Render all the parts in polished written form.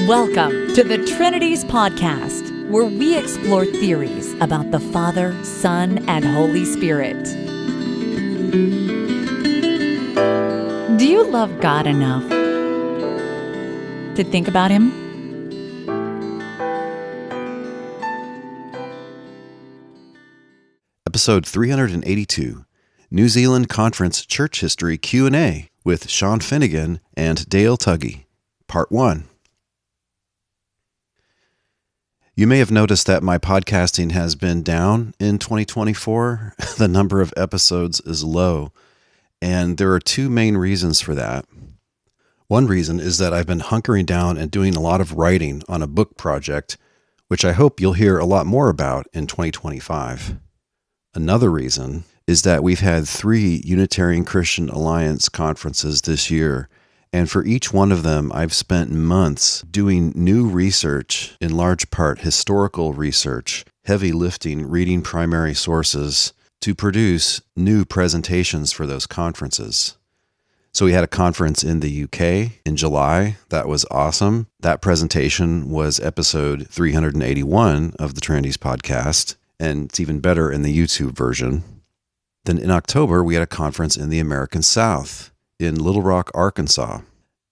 Welcome to the Trinities podcast, where we explore theories about the Father, Son, and Holy Spirit. Do you love God enough to think about Him? Episode 382, New Zealand Conference Church History Q&A with Sean Finnegan and Dale Tuggy, Part 1. You may have noticed that my podcasting has been down in 2024. The number of episodes is low, and there are two main reasons for that. One reason is that I've been hunkering down and doing a lot of writing on a book project, which I hope you'll hear a lot more about in 2025. Another reason is that we've had 3 Unitarian Christian Alliance conferences this year, and for each one of them, I've spent months doing new research, in large part historical research, heavy lifting, reading primary sources, to produce new presentations for those conferences. So we had a conference in the UK in July. That was awesome. That presentation was episode 381 of the Trinities podcast, and it's even better in the YouTube version. Then in October, we had a conference in the American South, in Little Rock, Arkansas.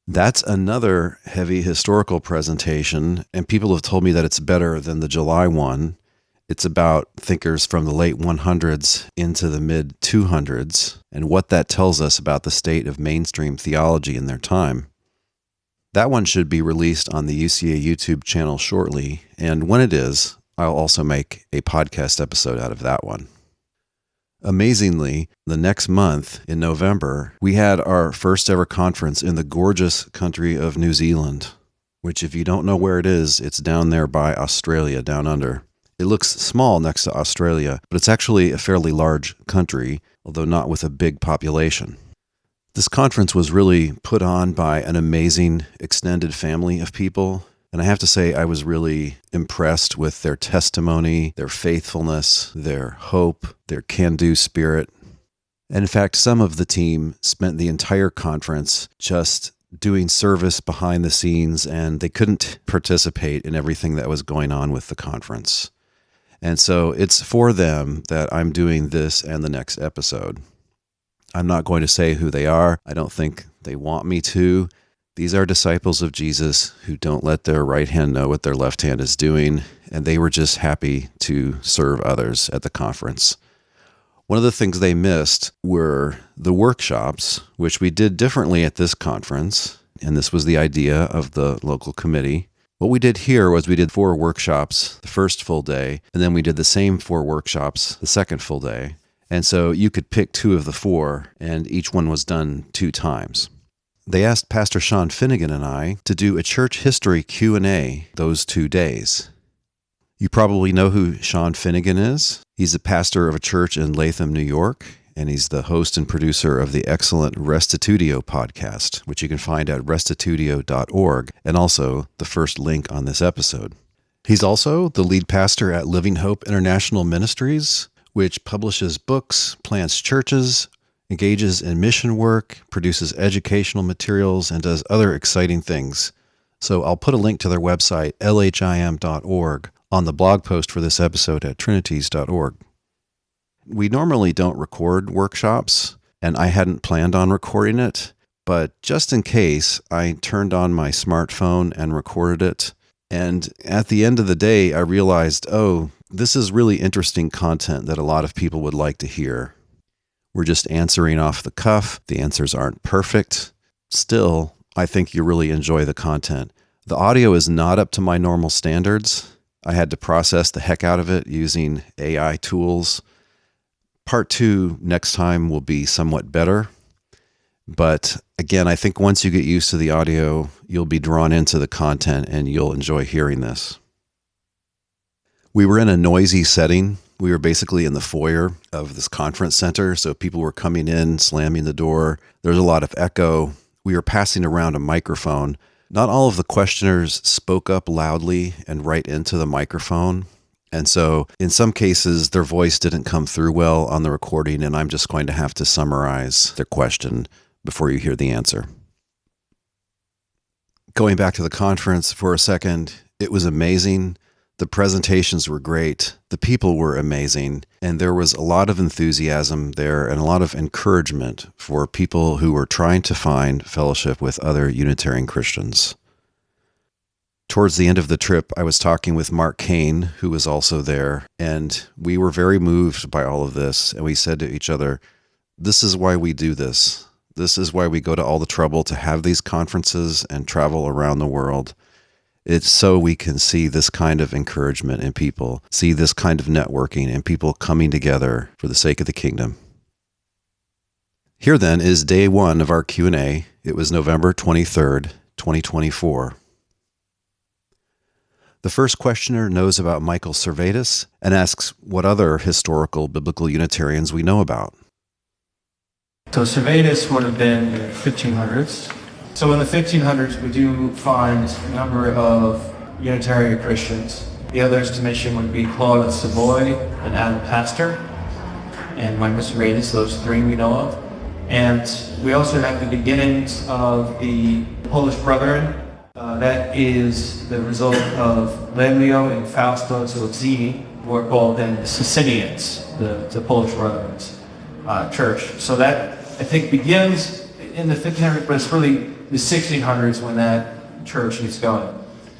That's another heavy historical presentation, and people have told me that it's better than the July one. It's about thinkers from the late 100s into the mid 200s, and what that tells us about the state of mainstream theology in their time. That one should be released on the Nicea YouTube channel shortly, and when it is, I'll also make a podcast episode out of that one. Amazingly, the next month, in November, we had our first ever conference in the gorgeous country of New Zealand, which if you don't know where it is, it's down there by Australia, down under. It looks small next to Australia, but it's actually a fairly large country, although not with a big population. This conference was really put on by an amazing extended family of people. And I have to say, I was really impressed with their testimony, their faithfulness, their hope, their can-do spirit. And in fact, some of the team spent the entire conference just doing service behind the scenes, and they couldn't participate in everything that was going on with the conference. And so it's for them that I'm doing this and the next episode. I'm not going to say who they are. I don't think they want me to. These are disciples of Jesus who don't let their right hand know what their left hand is doing, and they were just happy to serve others at the conference. One of the things they missed were the workshops, which we did differently at this conference, and this was the idea of the local committee. What we did here was we did 4 workshops the first full day, and then we did the same 4 workshops the second full day. And so you could pick 2 of the 4, and each one was done 2 times. They asked Pastor Sean Finnegan and I to do a church history Q&A those 2 days. You probably know who Sean Finnegan is. He's a pastor of a church in Latham, New York, and he's the host and producer of the excellent Restitutio podcast, which you can find at restitutio.org, and also the first link on this episode. He's also the lead pastor at Living Hope International Ministries, which publishes books, plants churches, engages in mission work, produces educational materials, and does other exciting things. So I'll put a link to their website, lhim.org, on the blog post for this episode at trinities.org. We normally don't record workshops, and I hadn't planned on recording it, but just in case, I turned on my smartphone and recorded it. And at the end of the day, I realized, this is really interesting content that a lot of people would like to hear. We're just answering off the cuff. The answers aren't perfect. Still, I think you really enjoy the content. The audio is not up to my normal standards. I had to process the heck out of it using AI tools. Part 2 next time will be somewhat better. But again, I think once you get used to the audio, you'll be drawn into the content and you'll enjoy hearing this. We were in a noisy setting. We were basically in the foyer of this conference center, so people were coming in, slamming the door. There was a lot of echo. We were passing around a microphone. Not all of the questioners spoke up loudly and right into the microphone. And so in some cases, their voice didn't come through well on the recording, and I'm just going to have to summarize their question before you hear the answer. Going back to the conference for a second, it was amazing. The presentations were great. The people were amazing. And there was a lot of enthusiasm there and a lot of encouragement for people who were trying to find fellowship with other Unitarian Christians. Towards the end of the trip, I was talking with Mark Kane, who was also there, and we were very moved by all of this. And we said to each other, this is why we do this. This is why we go to all the trouble to have these conferences and travel around the world. It's so we can see this kind of encouragement in people, see this kind of networking and people coming together for the sake of the kingdom. Here then is day one of our Q&A. It was November 23rd, 2024. The first questioner knows about Michael Servetus and asks what other historical biblical Unitarians we know about. So Servetus would have been in the 1500s. So in the 1500s, we do find a number of Unitarian Christians. The others to mention would be Claude of Savoy and Adam Pastor and Michael Servetus, those three we know of. And we also have the beginnings of the Polish Brethren. That is the result of Lelio and Fausto Zolzini, who are called then the Socinians, the Polish Brethren's church. So that, I think, begins in the 1500s, but it's really the 1600s when that church gets going.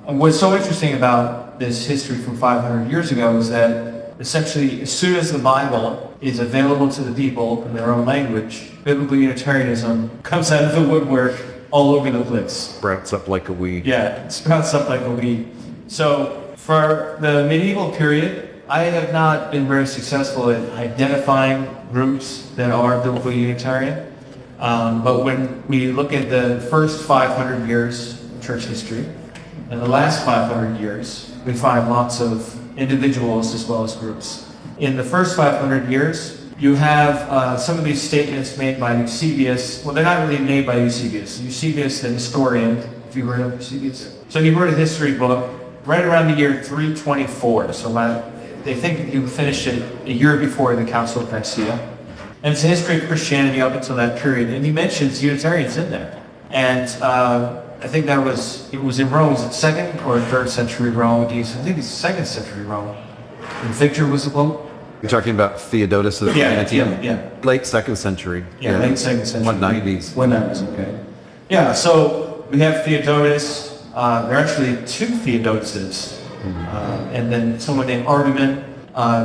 And what's so interesting about this history from 500 years ago is that essentially as soon as the Bible is available to the people in their own language, biblical Unitarianism comes out of the woodwork all over the place. Sprouts up like a weed. Yeah, it sprouts up like a weed. So for the medieval period, I have not been very successful in identifying groups that are biblical Unitarian. But when we look at the first 500 years of church history and the last 500 years, we find lots of individuals as well as groups. In the first 500 years, you have some of these statements made by Eusebius. Well, they're not really made by Eusebius. Eusebius, the historian, if you heard of Eusebius. So he wrote a history book right around the year 324. So they think he finished it a year before the Council of Nicea. And it's a history of Christianity up until that period. And he mentions Unitarians in there. And I think it was in Rome. Was it 2nd or 3rd century Rome? I think it's 2nd century Rome. And Victor was the Pope. You're talking about Theodotus of Byzantium? Yeah. Late 2nd century. Yeah, late 2nd century. 190s. 190s, okay. Yeah, so we have Theodotus. There are actually two Theodotuses. And then someone named Artemon.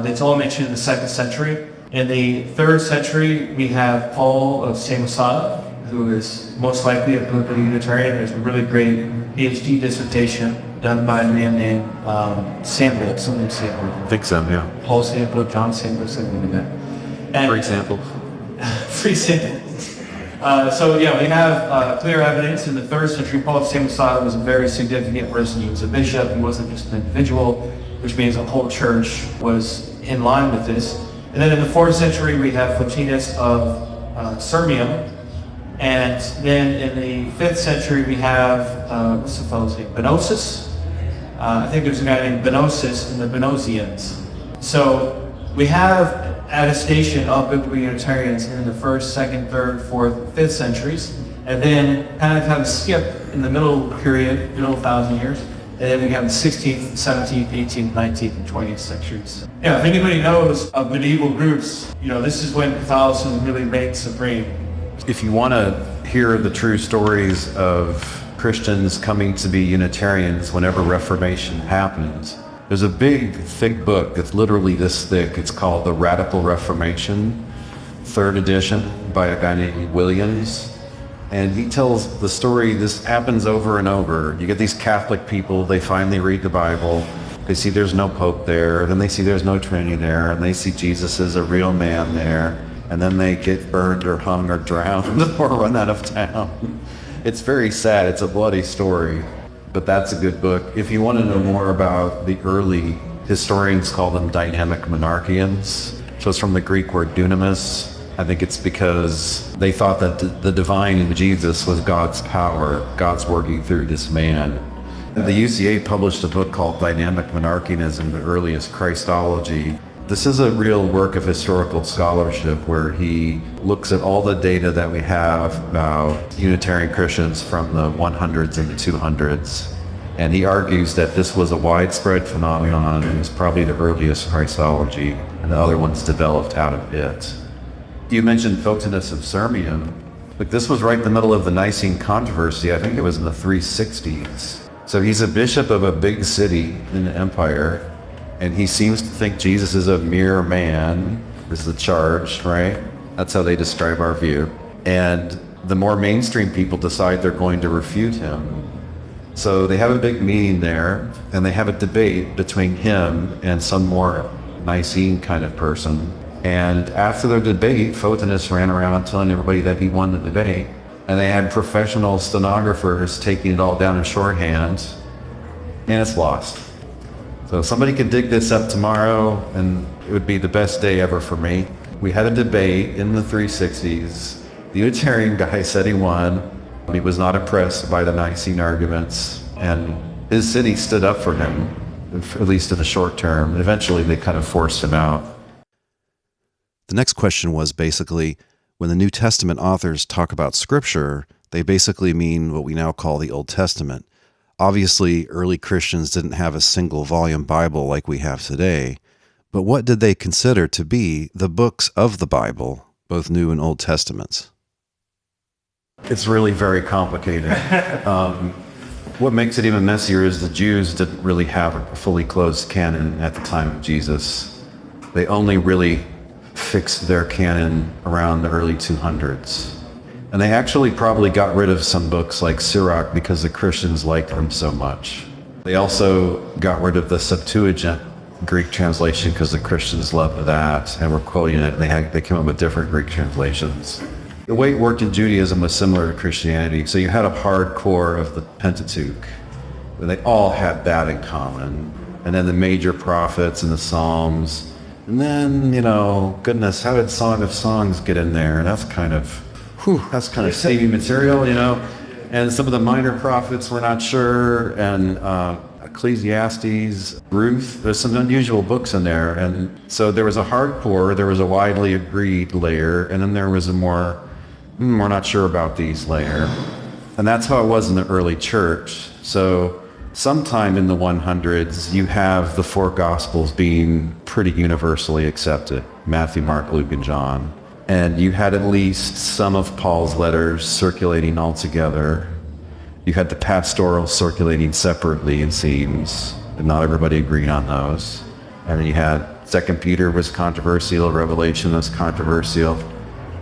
That's all mentioned in the 2nd century. In the 3rd century, we have Paul of Samosata, who is most likely a biblical Unitarian. There's a really great PhD dissertation done by a man named Sample, something Sample. I think so, yeah. Paul Sample, John Sample, something like that. And, For example. Free Sample. So yeah, we have clear evidence in the 3rd century. Paul of Samosata was a very significant person. He was a bishop. He wasn't just an individual, which means the whole church was in line with this. And then in the 4th century, we have Photinus of Sirmium. And then in the 5th century, we have, what's the fellow's name? Benosis. I think there's a guy named Benosis and the Benosians. So we have attestation of biblical Unitarians in the 1st, 2nd, 3rd, 4th, 5th centuries. And then kind of skip in the middle period, middle 1,000 years. And then we have the 16th, 17th, 18th, 19th, and 20th centuries. Yeah, if anybody knows of medieval groups, this is when Catholicism really reigned supreme. If you want to hear the true stories of Christians coming to be Unitarians whenever Reformation happens, there's a big, thick book that's literally this thick. It's called The Radical Reformation, 3rd edition, by a guy named Williams. And he tells the story. This happens over and over. You get these Catholic people, they finally read the Bible. They see there's no Pope there. Then they see there's no Trinity there. And they see Jesus as a real man there. And then they get burned or hung or drowned or run out of town. It's very sad. It's a bloody story. But that's a good book. If you want to know more about the early historians, call them dynamic monarchians. So it's from the Greek word dunamis. I think it's because they thought that the divine in Jesus was God's power, God's working through this man. And the UCA published a book called Dynamic Monarchianism, the earliest Christology. This is a real work of historical scholarship where he looks at all the data that we have about Unitarian Christians from the 100s and the 200s. And he argues that this was a widespread phenomenon and was probably the earliest Christology, and the other ones developed out of it. You mentioned Photinus of Sirmium. But this was right in the middle of the Nicene controversy. I think it was in the 360s. So he's a bishop of a big city in the empire, and he seems to think Jesus is a mere man, is the charge, right? That's how they describe our view. And the more mainstream people decide they're going to refute him. So they have a big meeting there, and they have a debate between him and some more Nicene kind of person. And after the debate, Photinus ran around telling everybody that he won the debate. And they had professional stenographers taking it all down in shorthand, and it's lost. So somebody could dig this up tomorrow, and it would be the best day ever for me. We had a debate in the 360s. The Unitarian guy said he won. He was not impressed by the Nicene arguments, and his city stood up for him, at least in the short term. Eventually, they kind of forced him out. The next question was basically, when the New Testament authors talk about Scripture, they basically mean what we now call the Old Testament. Obviously, early Christians didn't have a single volume Bible like we have today, but what did they consider to be the books of the Bible, both New and Old Testaments? It's really very complicated. What makes it even messier is the Jews didn't really have a fully closed canon at the time of Jesus. They only really fixed their canon around the early 200s. And they actually probably got rid of some books like Sirach because the Christians liked them so much. They also got rid of the Septuagint Greek translation because the Christians loved that and were quoting it. They came up with different Greek translations. The way it worked in Judaism was similar to Christianity. So you had a hardcore of the Pentateuch, but they all had that in common. And then the major prophets and the Psalms. And then, goodness, how did Song of Songs get in there? That's kind of saving material, And some of the minor prophets were not sure, and Ecclesiastes, Ruth, there's some unusual books in there. And so there was a hardcore, there was a widely agreed layer, and then there was a more, we're not sure about these layer. And that's how it was in the early church. So sometime in the 100s, you have the four Gospels being pretty universally accepted, Matthew, Mark, Luke, and John. And you had at least some of Paul's letters circulating all together. You had the pastoral circulating separately, it seems, but not everybody agreed on those. And then you had 2 Peter was controversial, Revelation was controversial.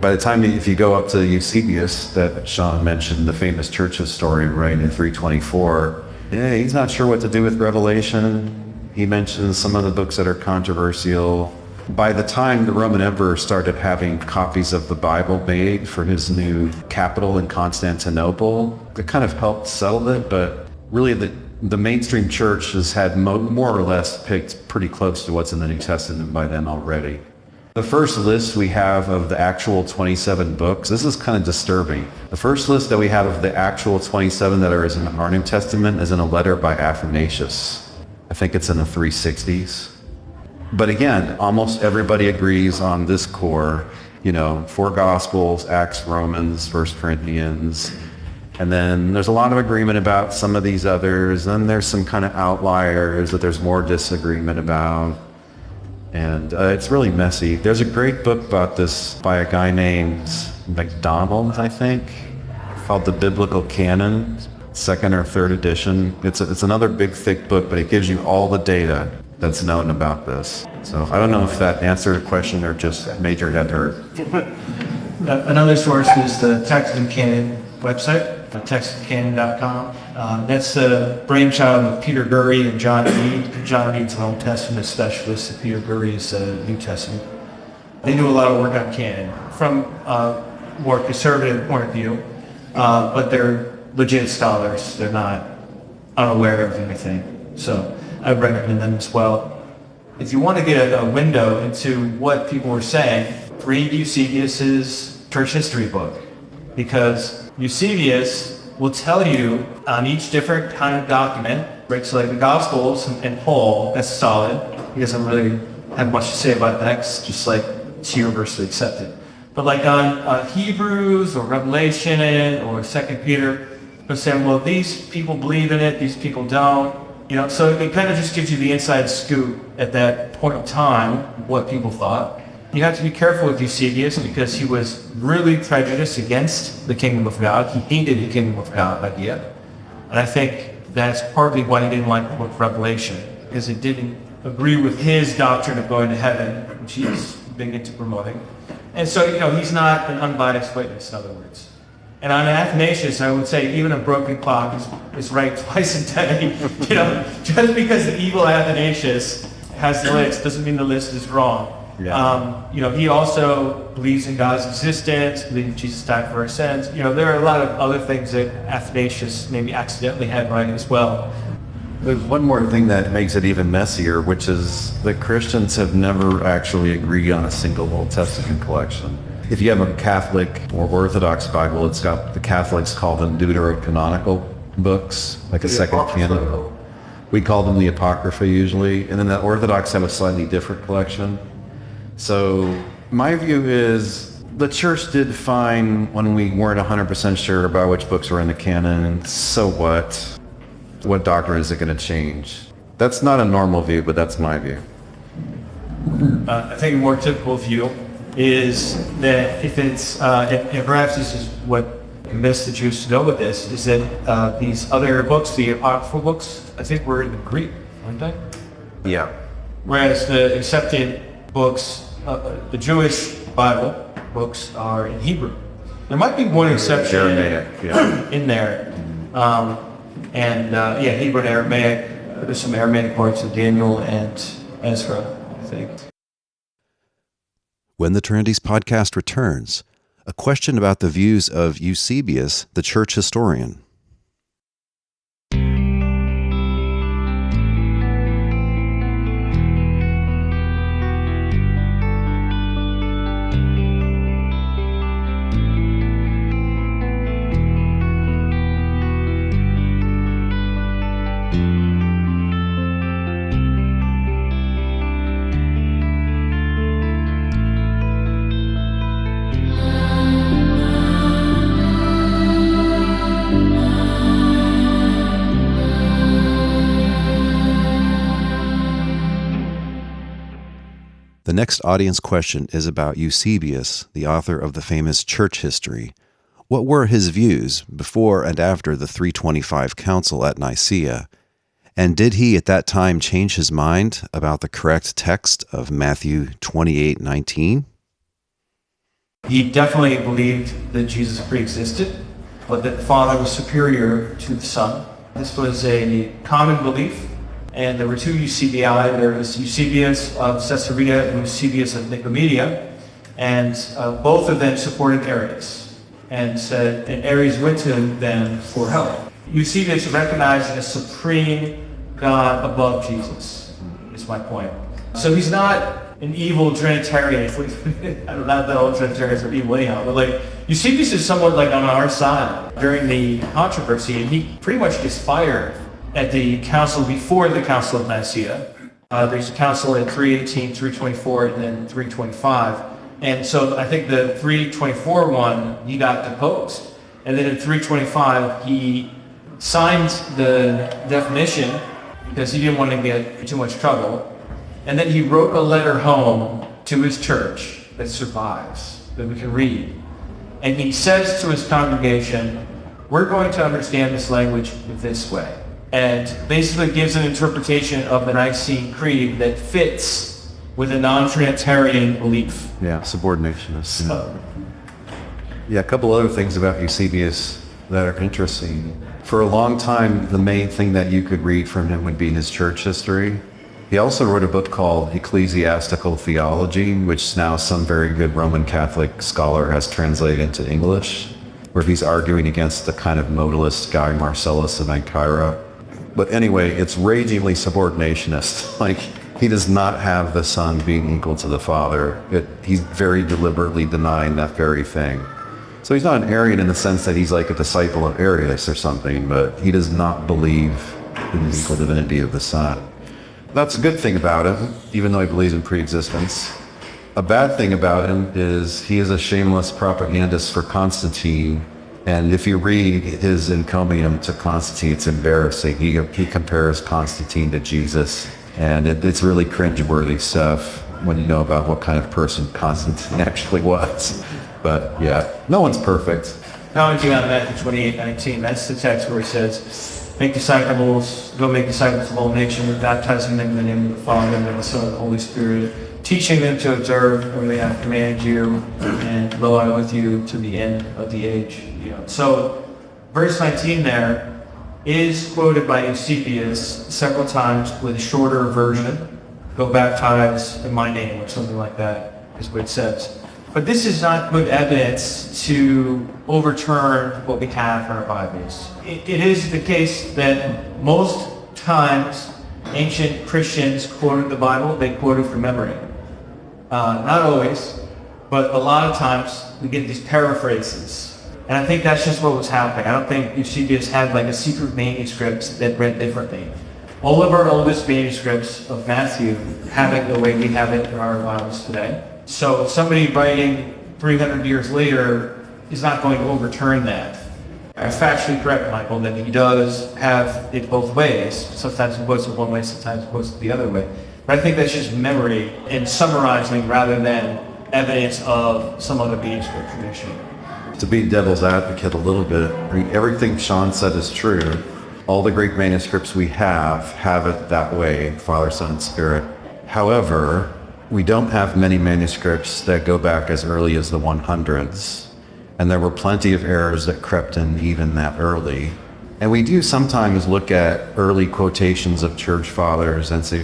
By the time, if you go up to Eusebius, that Sean mentioned, the famous church historian, right, in 324, he's not sure what to do with Revelation. He mentions some of the books that are controversial. By the time the Roman emperor started having copies of the Bible made for his new capital in Constantinople, it kind of helped settle it, but really the mainstream church has had more or less picked pretty close to what's in the New Testament by then already. The first list we have of the actual 27 books, this is kind of disturbing. The first list that we have of the actual 27 that are in our New Testament is in a letter by Athanasius. I think it's in the 360s. But again, almost everybody agrees on this core, four Gospels, Acts, Romans, 1 Corinthians. And then there's a lot of agreement about some of these others. Then there's some kind of outliers that there's more disagreement about. And it's really messy. There's a great book about this by a guy named MacDonald, I think, called The Biblical Canon, second or third edition. It's another big, thick book, but it gives you all the data that's known about this. So I don't know if that answered the question or just made your head hurt. Another source is the Text and Canon website, textandcanon.com. That's the brainchild of Peter Gurry and John Reed. John Reed's an Old Testament specialist, and Peter Gurry is New Testament. They do a lot of work on canon from a more conservative point of view, but they're legit scholars. They're not unaware of anything. So I recommend them as well. If you want to get a window into what people were saying, read Eusebius's church history book, because Eusebius will tell you on each different kind of document, right? So like the Gospels and Paul, that's solid. He doesn't really have much to say about text, just like it's universally accepted. But like on Hebrews or Revelation or 2 Peter, they're saying, well, these people believe in it, these people don't. So it kind of just gives you the inside scoop at that point in time, what people thought. You have to be careful with Eusebius because he was really prejudiced against the kingdom of God. He hated the kingdom of God idea. And I think that's partly why he didn't like the book of Revelation, because it didn't agree with his doctrine of going to heaven, which he's big into promoting. And so, he's not an unbiased witness, in other words. And on Athanasius, I would say even a broken clock is right twice a day. Just because the evil Athanasius has the list doesn't mean the list is wrong. Yeah. He also believes in God's existence, believes Jesus died for our sins. There are a lot of other things that Athanasius maybe accidentally had right as well. There's one more thing that makes it even messier, which is that Christians have never actually agreed on a single Old Testament collection. If you have a Catholic or Orthodox Bible, it's got, the Catholics call them deuterocanonical books, like a second canon. We call them the Apocrypha usually, and then the Orthodox have a slightly different collection. So my view is the church did fine when we weren't 100% sure about which books were in the canon, and so what? What doctrine is it going to change? That's not a normal view, but that's my view. I think a more typical view is that if it's, and perhaps this is what convinced the Jews to go with this, is that these other books, the apocryphal books, I think were in the Greek, weren't they? Yeah. Whereas the accepted books, the Jewish Bible books are in Hebrew. There might be one exception in there. Hebrew and Aramaic. There's some Aramaic parts of Daniel and Ezra, I think. When the Trinities podcast returns, a question about the views of Eusebius, the church historian. The next audience question is about Eusebius, the author of the famous church history. What were his views before and after the 325 Council at Nicea? And did he at that time change his mind about the correct text of Matthew 28:19? He definitely believed that Jesus pre-existed, but that the Father was superior to the Son. This was a common belief. And there were two Eusebii. There was Eusebius of Caesarea and Eusebius of Nicomedia. And both of them supported Arius. And Arius went to them for help. Eusebius recognized a supreme God above Jesus, is my point. So he's not an evil Trinitarian. Not that all Trinitarians are evil anyhow, but Eusebius is somewhat on our side during the controversy, and he pretty much gets fired at the council before the Council of Nicea. There's a council in 318, 324, and then 325. And so I think the 324 one, he got deposed. And then in 325, he signed the definition because he didn't want to get in too much trouble. And then he wrote a letter home to his church that survives, that we can read. And he says to his congregation, we're going to understand this language this way. And basically gives an interpretation of the Nicene Creed that fits with a non-Trinitarian belief. Yeah, subordinationist. Yeah, a couple other things about Eusebius that are interesting. For a long time, the main thing that you could read from him would be his church history. He also wrote a book called Ecclesiastical Theology, which now some very good Roman Catholic scholar has translated into English, where he's arguing against the kind of modalist guy Marcellus of Ancyra. But anyway, it's ragingly subordinationist. He does not have the Son being equal to the Father. He's very deliberately denying that very thing. So he's not an Arian in the sense that he's like a disciple of Arius or something, but he does not believe in the equal divinity of the Son. That's a good thing about him, even though he believes in pre-existence. A bad thing about him is he is a shameless propagandist for Constantine. And if you read his encomium to Constantine, it's embarrassing. He compares Constantine to Jesus. And it's really cringeworthy stuff when you know about what kind of person Constantine actually was. But yeah, no one's perfect. Commenting on Matthew 28:19, that's the text where he says, make disciples, go make disciples of all nations, baptizing them in the name of the Father, and of the Son, and the Holy Spirit, teaching them to observe everything I have commanded you, and lo, I am with you to the end of the age. So, verse 19 there is quoted by Eusebius several times with a shorter version. Go baptize in my name, or something like that, is what it says. But this is not good evidence to overturn what we have in our Bibles. It is the case that most times ancient Christians quoted the Bible, they quoted from memory. Not always, but a lot of times we get these paraphrases. And I think that's just what was happening. I don't think Eusebius had like a secret manuscript that read differently. All of our oldest manuscripts of Matthew have it the way we have it in our Bibles today. So somebody writing 300 years later is not going to overturn that. I'm factually correct, Michael, that he does have it both ways. Sometimes he puts it one way, sometimes he puts it the other way. But I think that's just memory and summarizing rather than evidence of some other manuscript tradition. To be devil's advocate a little bit, everything Sean said is true. All the Greek manuscripts we have it that way, Father, Son, and Spirit. However, we don't have many manuscripts that go back as early as the 100s. And there were plenty of errors that crept in even that early. And we do sometimes look at early quotations of church fathers and say,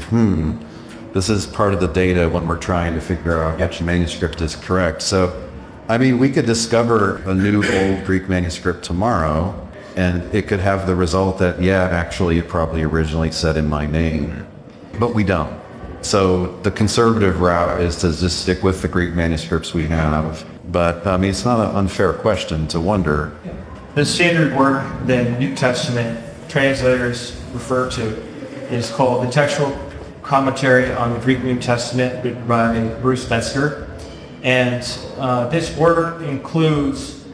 this is part of the data when we're trying to figure out which manuscript is correct. So, I mean, we could discover a new old Greek manuscript tomorrow, and it could have the result that, yeah, actually it probably originally said in my name. But we don't. So the conservative route is to just stick with the Greek manuscripts we have. But, I mean, it's not an unfair question to wonder. The standard work that New Testament translators refer to is called the Textual Commentary on the Greek New Testament, written by Bruce Metzger. And this work includes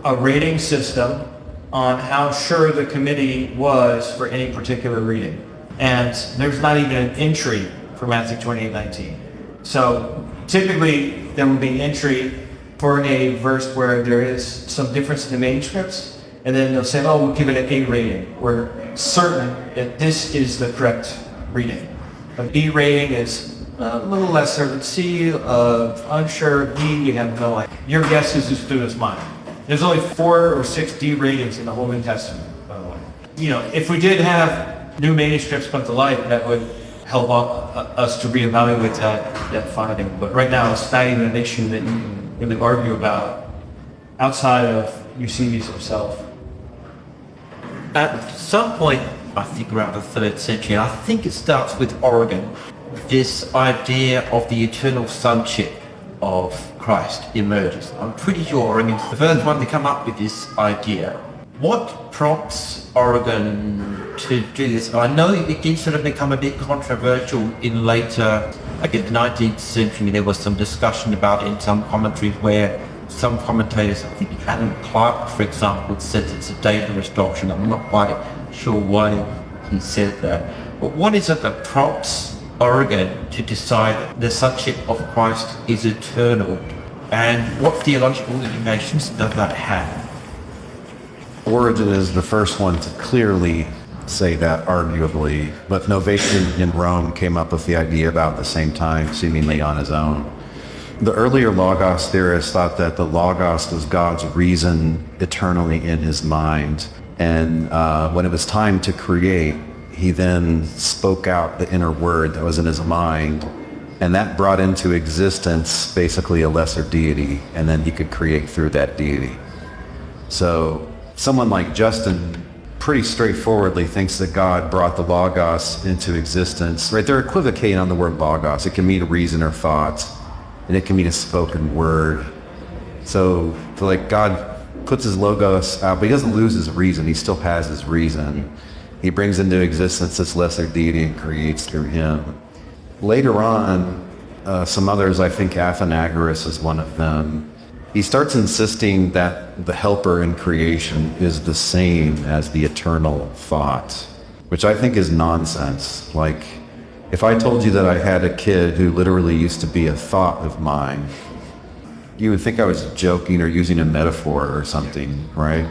a rating system on how sure the committee was for any particular reading. And there's not even an entry for Matthew 28:19. So typically there will be an entry for a verse where there is some difference in the manuscripts, and then they'll say, oh, we'll give it an A rating. We're certain that this is the correct reading. A B rating is a little lesser than C, unsure. D, you have no idea. Your guess is as good as mine. There's only 4 or 6 D ratings in the whole New Testament, by the way. If we did have new manuscripts come to light, that would help us to reevaluate that finding. But right now, it's not even an issue that you can really argue about outside of Eusebius himself. At some point, I think around the 3rd century, I think it starts with Origen, this idea of the eternal sonship of Christ emerges. I'm pretty sure Origen's the first one to come up with this idea. What prompts Origen to do this? I know it did sort of become a bit controversial in later, like in the 19th century, there was some discussion about it in some commentaries where some commentators, I think Adam Clark, for example, says it's a dangerous doctrine. I'm not quite sure why he said that. But what is it that prompts Origen to decide the sonship of Christ is eternal? And what theological implications does that have? Origen is the first one to clearly say that, arguably, but Novatian in Rome came up with the idea about the same time, seemingly on his own. The earlier Logos theorists thought that the Logos was God's reason eternally in his mind, and when it was time to create, he then spoke out the inner word that was in his mind, and that brought into existence basically a lesser deity, and then he could create through that deity. So someone like Justin pretty straightforwardly thinks that God brought the Logos into existence. Right? They're equivocating on the word Logos. It can mean a reason or thought, and it can mean a spoken word. So like God puts his Logos out, but he doesn't lose his reason. He still has his reason. He brings into existence this lesser deity and creates through him. Later on, some others, I think Athanasius is one of them, he starts insisting that the helper in creation is the same as the eternal thought, which I think is nonsense. Like, if I told you that I had a kid who literally used to be a thought of mine, you would think I was joking or using a metaphor or something, right?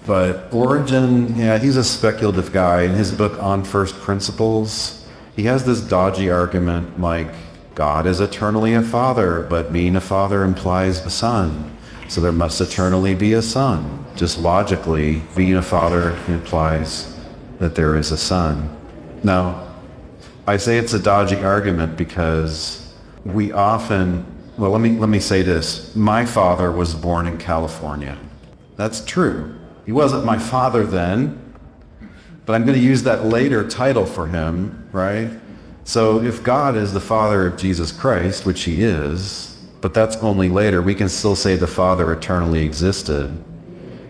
But Origen, yeah, he's a speculative guy. In his book On First Principles, he has this dodgy argument like, God is eternally a father, but being a father implies a son. So there must eternally be a son. Just logically, being a father implies that there is a son. Now, I say it's a dodgy argument because we often, well, let me say this. My father was born in California. That's true. He wasn't my father then, but I'm going to use that later title for him, right? So if God is the Father of Jesus Christ, which he is, but that's only later, we can still say the Father eternally existed.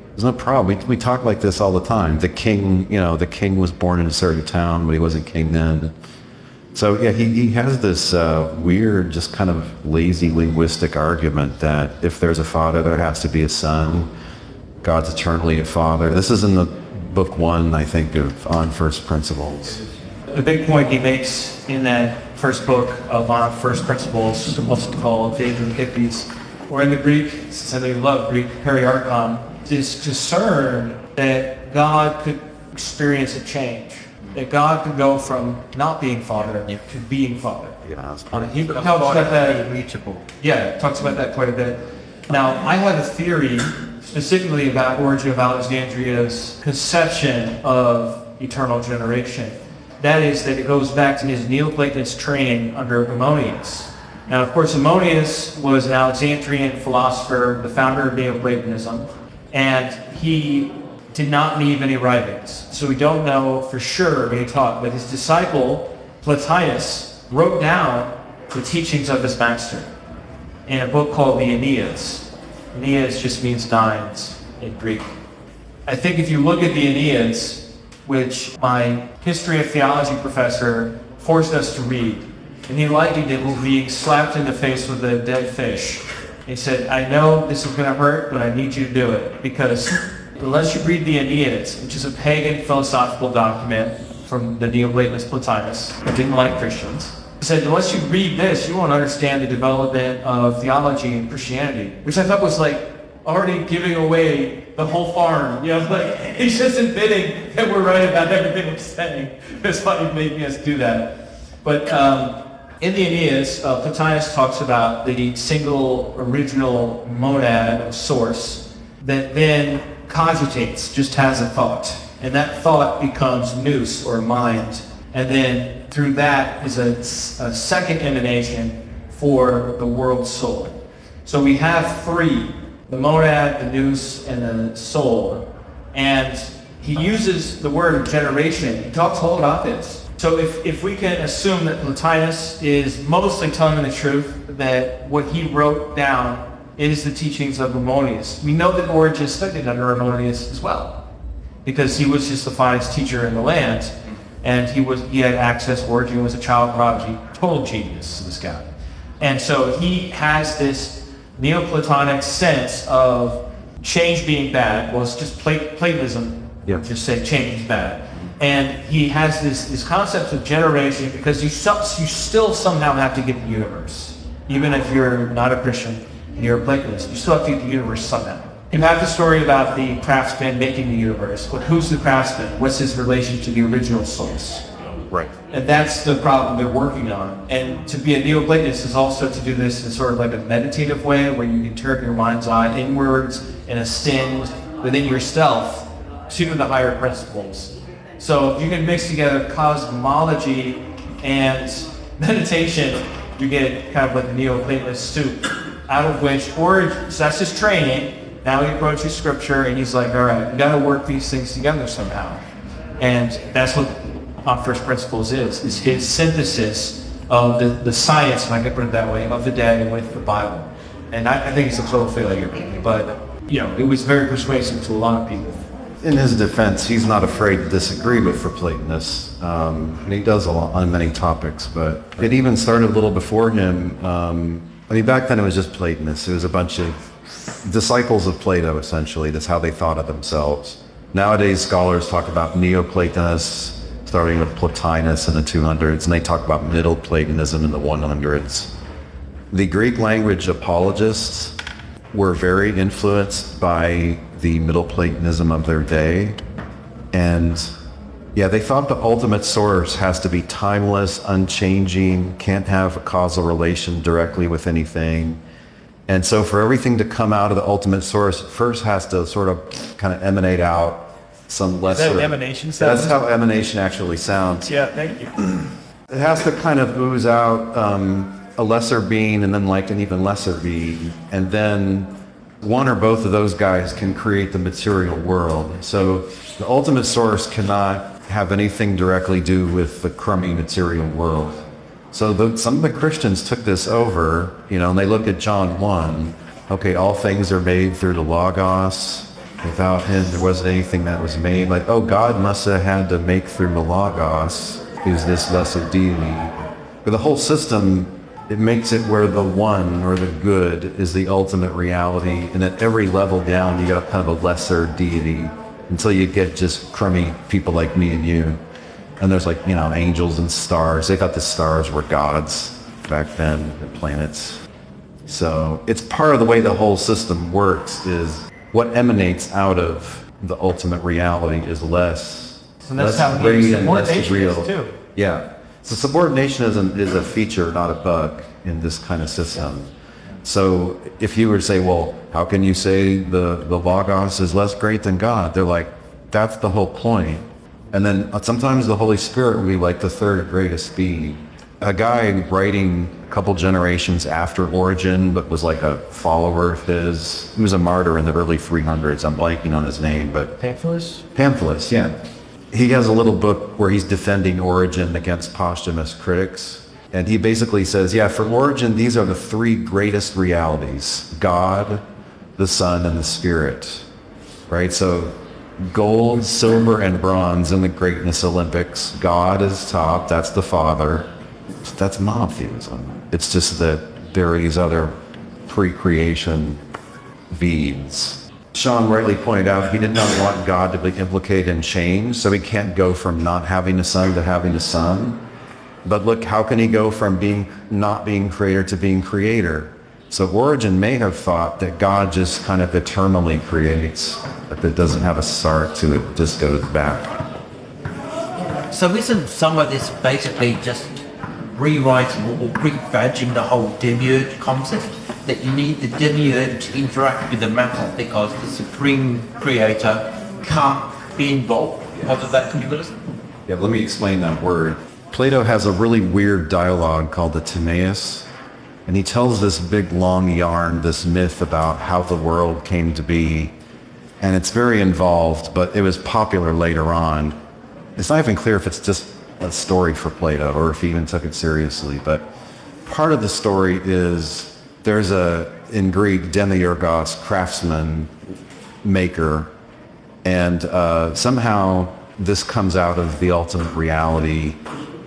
There's no problem. We talk like this all the time. The king, the king was born in a certain town, but he wasn't king then. So yeah, he has this weird, just kind of lazy linguistic argument that if there's a father, there has to be a son. God's eternally a father. This is in the book 1, I think, of On First Principles. The big point he makes in that first book of On First Principles, what's called Faith and Hippies, or in the Greek, since I know you love Greek, periarchon, is discern that God could experience a change, that God could go from not being Father to being Father. Yeah, He talks about that. Yeah, talks about that quite a bit. Now, I have a theory specifically about Origen of Alexandria's conception of eternal generation. That is, that it goes back to his Neoplatonist training under Ammonius. Now, of course, Ammonius was an Alexandrian philosopher, the founder of Neoplatonism, and he did not leave any writings. So we don't know for sure when he taught, but his disciple, Plotinus, wrote down the teachings of his master in a book called the Aeneas. Aeneas just means nines in Greek. I think if you look at the Aeneas, which my history of theology professor forced us to read, and he likened it with being slapped in the face with a dead fish. He said, I know this is going to hurt, but I need you to do it, because unless you read the Aeneas, which is a pagan philosophical document from the Neoplatonist Plotinus, who didn't like Christians, he said, unless you read this, you won't understand the development of theology and Christianity, which I thought was like already giving away the whole farm. Like he's just admitting that we're right about everything we're saying. That's why he's making us do that. But in the Aeneas, Plotinus talks about the single original monad or source that then cogitates, just has a thought. And that thought becomes nous or mind. And then through that is a second emanation for the world soul. So we have three: the monad, the nous, and the soul. And he uses the word generation. He talks all about this. So if we can assume that Plotinus is mostly telling the truth, that what he wrote down is the teachings of Ammonius, we know that Origen studied under Ammonius as well, because he was just the finest teacher in the land, and he had access. Origen was a child prodigy, total genius, this guy. And so he has this Neoplatonic sense of change being bad. Well, it's just Platonism. Yeah. Just say change is bad. And he has this concept of generation, because you still somehow have to get the universe. Even if you're not a Christian and you're a Platonist, you still have to get the universe somehow. You have the story about the craftsman making the universe, but who's the craftsman? What's his relation to the original source? Right. And that's the problem they're working on. And to be a Neoplatonist is also to do this in sort of like a meditative way, where you can turn your mind's eye inwards and ascend within yourself to the higher principles. So if you can mix together cosmology and meditation, you get kind of like a Neoplatonist soup, out of which Origen, so that's his training. Now he approaches scripture and he's like, all right, we got to work these things together somehow. And that's what On First Principles is his synthesis of the science, if I could put it that way, of the day with the Bible. And I think it's a total failure, but it was very persuasive to a lot of people. in his defense, he's not afraid to disagree with Platonists, and he does a lot on many topics, but it even started a little before him. Back then it was just Platonists. It was a bunch of disciples of Plato, essentially. That's how they thought of themselves. Nowadays, scholars talk about Neoplatonists, starting with Plotinus in the 200s, and they talk about Middle Platonism in the 100s. The Greek language apologists were very influenced by the Middle Platonism of their day. And yeah, they thought the ultimate source has to be timeless, unchanging, can't have a causal relation directly with anything. And so for everything to come out of the ultimate source, it first has to sort of kind of emanate out some lesser... Is that emanation sounds? That's how emanation actually sounds. Yeah, thank you. It has to kind of ooze out a lesser being and then like an even lesser being. And then one or both of those guys can create the material world. So the ultimate source cannot have anything directly do with the crummy material world. So some of the Christians took this over, and they look at John 1. Okay, all things are made through the Logos. Without him, there wasn't anything that was made. Like, oh, God must have had to make through the Logos, who's this lesser deity. But the whole system, it makes it where the one or the good is the ultimate reality. And at every level down, you got kind of a lesser deity until you get just crummy people like me and you. And there's angels and stars. They thought the stars were gods back then, the planets. So it's part of the way the whole system works is what emanates out of the ultimate reality is less. So that's how subordination real. is too. Yeah. So subordinationism is a feature, not a bug in this kind of system. So if you were to say, well, how can you say the Logos is less great than God? They're like, that's the whole point. And then sometimes the Holy Spirit will be like the third greatest being. A guy writing a couple generations after Origen, but was like a follower of his, he was a martyr in the early 300s. I'm blanking on his name, but... Pamphilus, yeah. He has a little book where he's defending Origen against posthumous critics. And he basically says, yeah, for Origen, these are the three greatest realities: God, the Son, and the Spirit. Right? So gold, silver, and bronze in the greatness Olympics. God is top, that's the Father. That's monotheism. It's just that there are these other pre-creation beings. Sean rightly pointed out he did not want God to be implicated in change, so he can't go from not having a son to having a son. But look, how can he go from not being creator to being creator? So Origen may have thought that God just kind of eternally creates, that it doesn't have a start to it, just goes back. So isn't some of this basically just rewriting or rebadging the whole Demiurge concept? That you need the Demiurge to interact with the matter because the supreme creator can't be involved because of that dualism? Yeah, let me explain that word. Plato has a really weird dialogue called the Timaeus, and he tells this big long yarn, this myth about how the world came to be, and it's very involved, but it was popular later on. It's not even clear if it's just a story for Plato or if he even took it seriously, but part of the story is there's in Greek, Demiurgos, craftsman, maker, and somehow this comes out of the ultimate reality,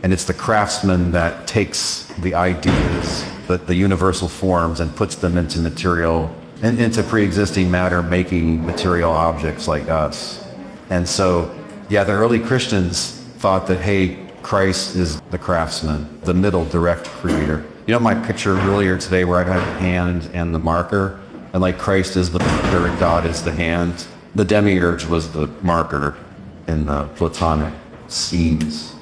and it's the craftsman that takes the ideas, the universal forms, and puts them into material, and into pre-existing matter, making material objects like us. And so, yeah, the early Christians thought that, hey, Christ is the craftsman, the middle direct creator. You know my picture earlier today where I had the hand and the marker, and like Christ is the marker and God is the hand? The Demiurge was the marker in the Platonic scenes.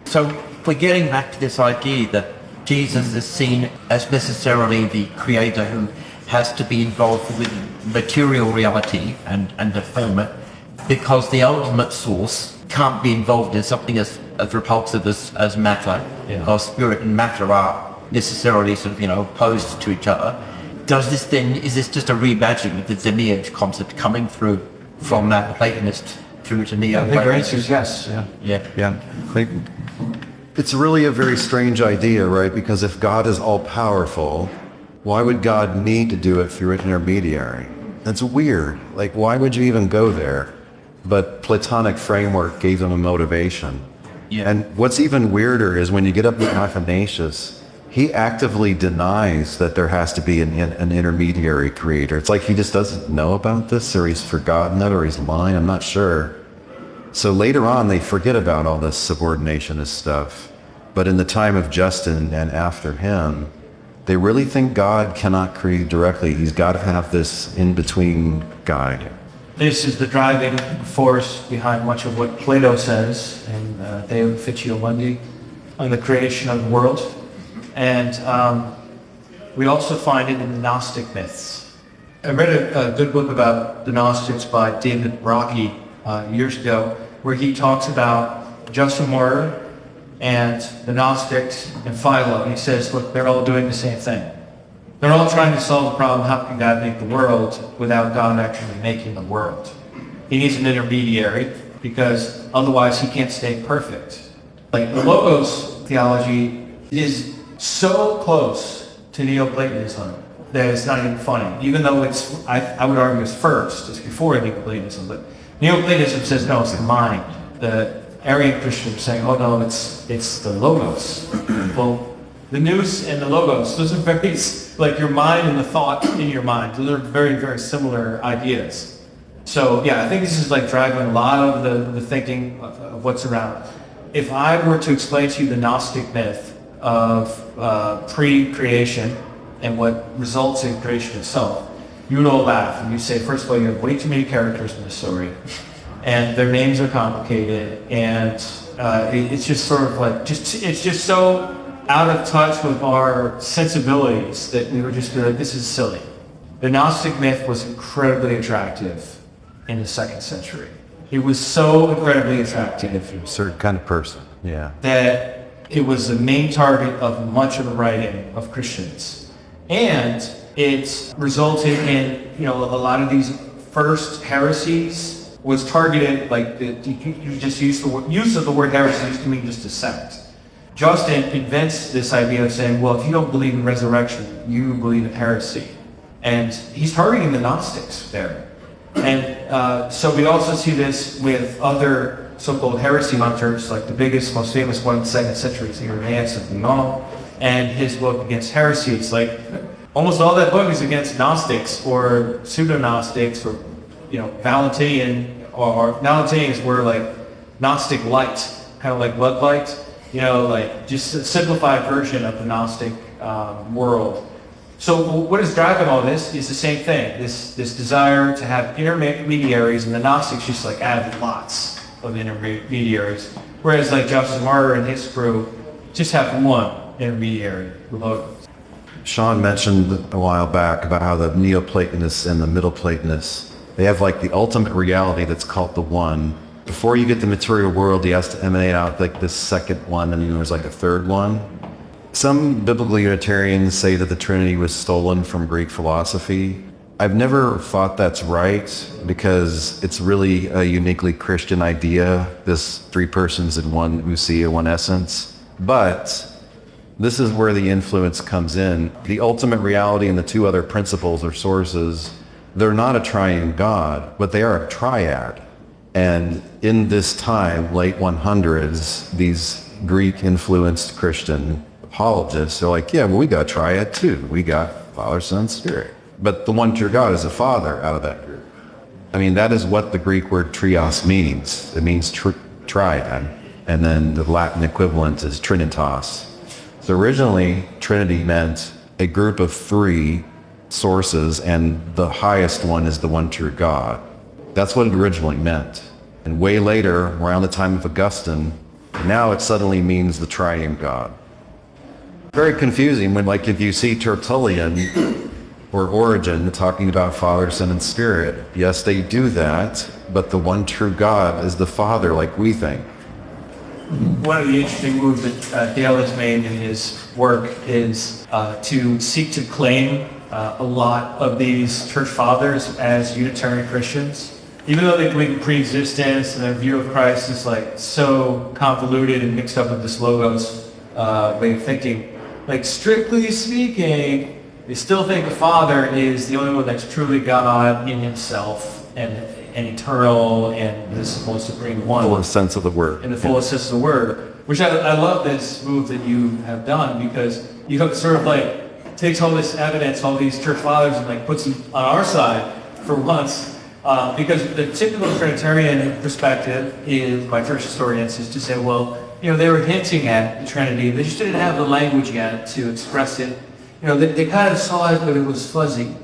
So we're getting back to this idea that Jesus is seen as necessarily the creator who has to be involved with material reality and affirm it, because the ultimate source can't be involved in something as repulsive as matter, because spirit and matter are necessarily sort of, opposed to each other. Is this just a rebadging of the Demiurge concept coming through from that Platonist through to Neo? I think your answer is yes. Yeah. It's really a very strange idea, right? Because if God is all-powerful, why would God need to do it through an intermediary? That's weird. Like, why would you even go there? but Platonic framework gave them a motivation. Yeah. And what's even weirder is when you get up to Athanasius, he actively denies that there has to be an intermediary creator. It's like he just doesn't know about this, or he's forgotten it, or he's lying, I'm not sure. So later on, they forget about all this subordinationist stuff. But in the time of Justin and after him, they really think God cannot create directly. He's got to have this in-between guy. This is the driving force behind much of what Plato says in De Officio Mundi on the creation of the world. And we also find it in the Gnostic myths. I read a good book about the Gnostics by David Rocky years ago, where he talks about Justin Martyr and the Gnostics and Philo. He says, look, they're all doing the same thing. They're all trying to solve the problem, how can God make the world without God actually making the world? He needs an intermediary because otherwise he can't stay perfect. Like the Logos theology is so close to Neoplatonism that it's not even funny. Even though it's, I would argue it's first, it's before Neoplatonism, but Neoplatonism says no, it's the mind. The Arian Christians are saying, oh no, it's the Logos. Well, the nous and the Logos, those are very, like your mind and the thought in your mind, those are very, very similar ideas. So yeah, I think this is like driving a lot of the thinking of what's around. If I were to explain to you the Gnostic myth of pre-creation and what results in creation itself, you would all laugh and you say, first of all, you have way too many characters in the story, and their names are complicated, and it's just sort of like, it's just so out of touch with our sensibilities that we would just be like, this is silly. The Gnostic myth was incredibly attractive in the 2nd century. It was so incredibly attractive. A certain kind of person, yeah. That it was the main target of much of the writing of Christians. And it resulted in, a lot of these first heresies was targeted, like you just use of the word heresy used to mean just a sect. Justin invents this idea of saying, well, if you don't believe in resurrection, you believe in heresy. And he's targeting the Gnostics there. And so we also see this with other so-called heresy hunters, like the biggest, most famous one in the 2nd century is Irenaeus of Lyon, and his book Against Heresies. Like, almost all that book is against Gnostics or pseudo-Gnostics or, Valentinian, or Valentinians were like Gnostic light, kind of like Bud Light. Like just a simplified version of the Gnostic world. So what is driving all this is the same thing, this desire to have intermediaries, and the Gnostics just like added lots of intermediaries. Whereas like Justin Martyr and his crew just have one intermediary, Logos. Sean mentioned a while back about how the Neoplatonists and the Middle Platonists, they have like the ultimate reality that's called the One. Before you get the material world, he has to emanate out like this second one, and then there's like a third one. Some biblical Unitarians say that the Trinity was stolen from Greek philosophy. I've never thought that's right, because it's really a uniquely Christian idea, this 3 persons in one ousia, one essence. But this is where the influence comes in. The ultimate reality and the 2 other principles or sources, they're not a triune God, but they are a triad. And in this time, late 100s, these Greek-influenced Christian apologists are like, yeah, well, we got triad too. We got Father, Son, Spirit. But the one true God is a Father out of that group. I mean, that is what the Greek word trios means. It means triad. And then the Latin equivalent is trinitas. So originally, Trinity meant a group of 3 sources, and the highest one is the one true God. That's what it originally meant. And way later, around the time of Augustine, now it suddenly means the triune God. Very confusing when, like, if you see Tertullian or Origen talking about Father, Son, and Spirit, yes, they do that, but the one true God is the Father, like we think. One of the interesting moves that Dale has made in his work is to seek to claim a lot of these church fathers as Unitarian Christians. Even though they believe in pre-existence and their view of Christ is like so convoluted and mixed up with this Logos way of thinking, like strictly speaking, they still think the Father is the only one that's truly God in himself, and and eternal and this is most supreme one. Fullest sense of the word. In the fullest sense of the word. Which I love this move that you have done, because you have sort of like takes all this evidence, all these church fathers, and like puts them on our side for once. Because the typical Trinitarian perspective is, by church historians, is to say, well, they were hinting at the Trinity. They just didn't have the language yet to express it. They kind of saw it, but it was fuzzy.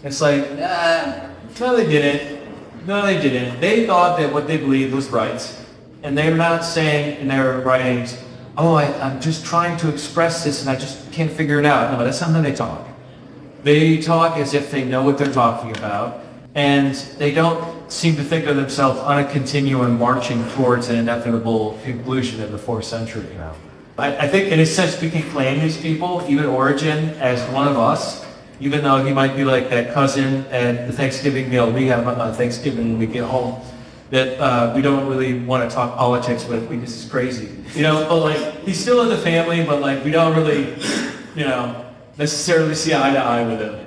It's like, no, they didn't. No, they didn't. They thought that what they believed was right. And they were not saying in their writings, oh, I'm just trying to express this and I just can't figure it out. No, that's not how they talk. They talk as if they know what they're talking about. And they don't seem to think of themselves on a continuum marching towards an inevitable conclusion in the 4th century. I think in a sense we can claim these people, even Origen, as one of us, even though he might be like that cousin at the Thanksgiving meal we have on Thanksgiving when we get home, that we don't really want to talk politics with because he's crazy. But like he's still in the family, but like we don't really, necessarily see eye to eye with him.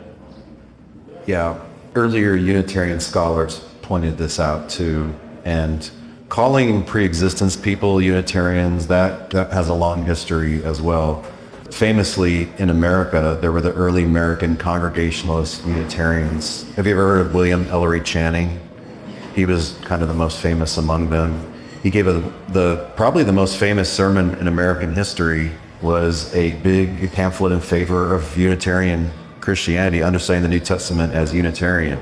Yeah. Earlier Unitarian scholars pointed this out too, and calling pre-existence people Unitarians, that has a long history as well. Famously, in America, there were the early American Congregationalist Unitarians. Have you ever heard of William Ellery Channing? He was kind of the most famous among them. He gave probably the most famous sermon in American history was a big pamphlet in favor of Unitarian Christianity, understanding the New Testament as Unitarian.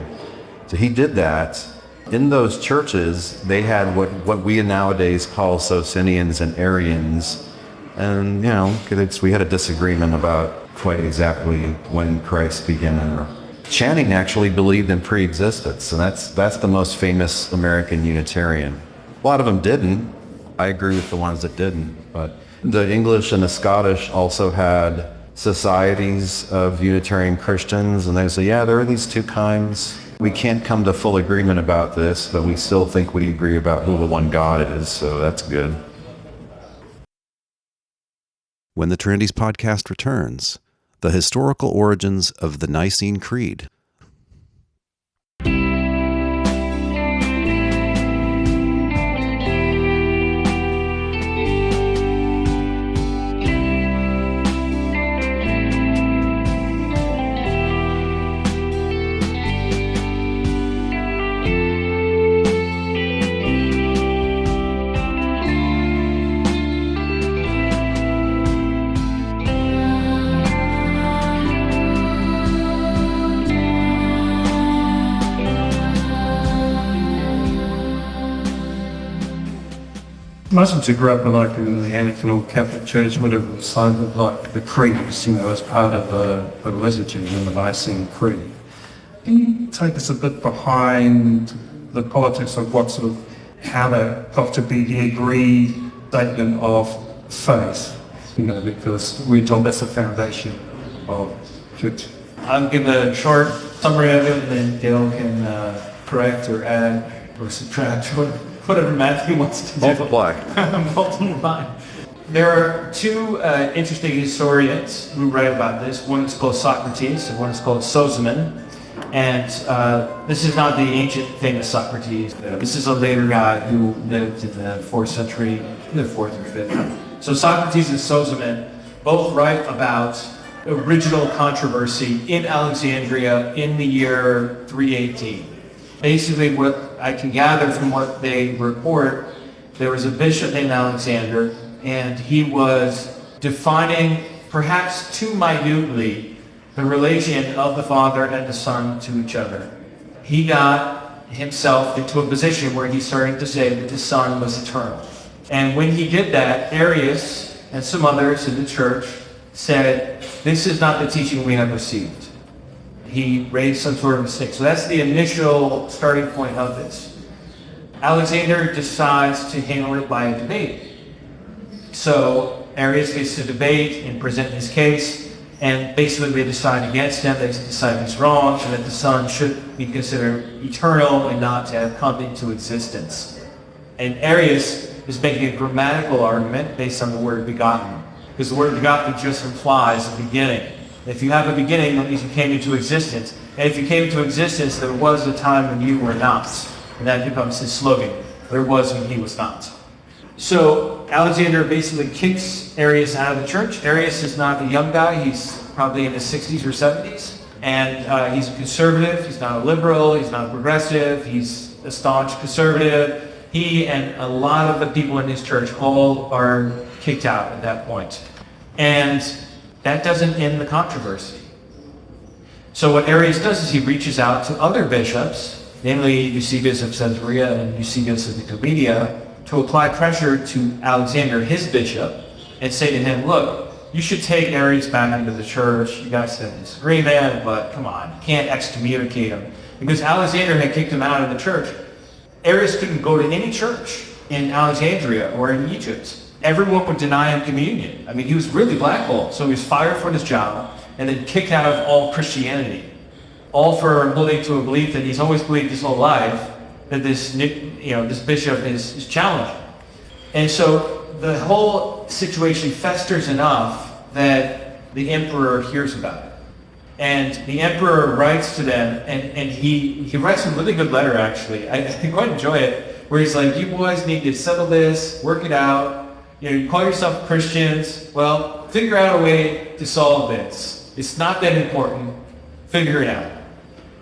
So he did that. In those churches, they had what we nowadays call Socinians and Arians. And, we had a disagreement about quite exactly when Christ began. Channing actually believed in pre-existence, and that's the most famous American Unitarian. A lot of them didn't. I agree with the ones that didn't. But the English and the Scottish also had societies of Unitarian Christians, and they say, yeah, there are these two kinds. We can't come to full agreement about this, but we still think we agree about who the one God is, so that's good. When the Trinities podcast returns, the historical origins of the Nicene Creed. Muslims who grew up in the Anglican Catholic Church would have signed the creeds, as part of the liturgy in the Nicene Creed. Can you take us a bit behind the politics of how they got to be the agreed statement of faith? Because we're told that's the foundation of church. I'll give a short summary of it, and then Dale can correct or add or subtract whatever Matthew wants to do. Multiply. There are two interesting historians who write about this. One is called Socrates, and one is called Sozomen. And this is not the ancient famous Socrates. This is a later guy who lived in the 4th century, the 4th or 5th. So Socrates and Sozomen both write about original controversy in Alexandria in the year 318. Basically, what I can gather from what they report, there was a bishop named Alexander, and he was defining, perhaps too minutely, the relation of the Father and the Son to each other. He got himself into a position where he started to say that the Son was eternal. And when he did that, Arius and some others in the church said, this is not the teaching we have received. He raised some sort of mistake. So that's the initial starting point of this. Alexander decides to handle it by a debate. So Arius gets to debate and present his case, and basically they decide against him. They decide he's wrong, and that the Son should be considered eternal and not to have come into existence. And Arius is making a grammatical argument based on the word begotten, because the word begotten just implies a beginning. If you have a beginning, that means you came into existence. And if you came into existence, there was a time when you were not. And that becomes his slogan. There was when he was not. So Alexander basically kicks Arius out of the church. Arius is not a young guy. He's probably in his 60s or 70s. And he's a conservative. He's not a liberal. He's not a progressive. He's a staunch conservative. He and a lot of the people in his church all are kicked out at that point. And that doesn't end the controversy. So what Arius does is he reaches out to other bishops, namely Eusebius of Caesarea and Eusebius of Nicomedia, to apply pressure to Alexander, his bishop, and say to him, look, you should take Arius back into the church. You guys had a disagreement, but come on, you can't excommunicate him. Because Alexander had kicked him out of the church. Arius couldn't go to any church in Alexandria or in Egypt. Everyone would deny him communion. I mean, he was really blackballed. So he was fired from his job and then kicked out of all Christianity. All for holding to a belief that he's always believed his whole life, that this bishop is challenging. And so the whole situation festers enough that the emperor hears about it. And the emperor writes to them, and he writes a really good letter, actually. I quite enjoy it, where he's like, you boys need to settle this, work it out. You call yourself Christians. Well, figure out a way to solve this. It's not that important. Figure it out.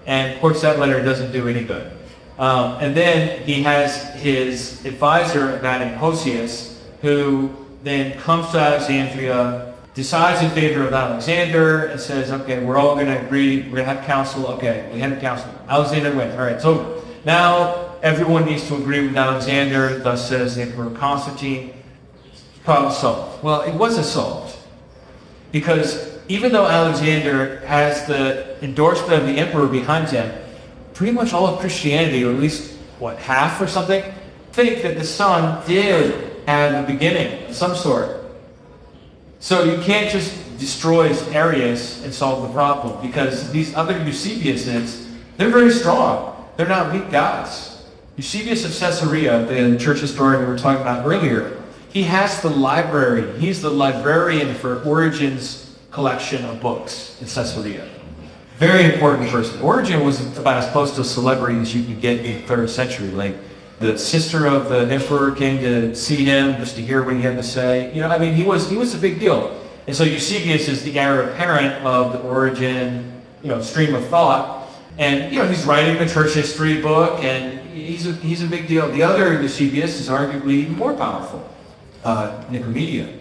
And of course, that letter doesn't do any good. And then he has his advisor, a guy named Hosius, who then comes to Alexandria, decides in favor of Alexander, and says, okay, we're all going to agree, we're going to have council. Okay, we had a council. Alexander wins. All right, so now everyone needs to agree with Alexander, thus says the Emperor Constantine. Problem solved. Well, it wasn't solved. Because even though Alexander has the endorsement of the emperor behind him, pretty much all of Christianity, or at least, half or something, think that the Son did have a beginning of some sort. So you can't just destroy Arius and solve the problem, because these other Eusebiuses, they're very strong. They're not weak guys. Eusebius of Caesarea, the church historian we were talking about earlier, he has the library. He's the librarian for Origen's collection of books in Caesarea. Very important person. Origen was about as close to a celebrity as you could get in the 3rd century. Like, the sister of the emperor came to see him just to hear what he had to say. He was a big deal. And so Eusebius is the heir apparent of the Origen, stream of thought. And, he's writing the church history book, and he's a big deal. The other Eusebius is arguably even more powerful, Nicomedia.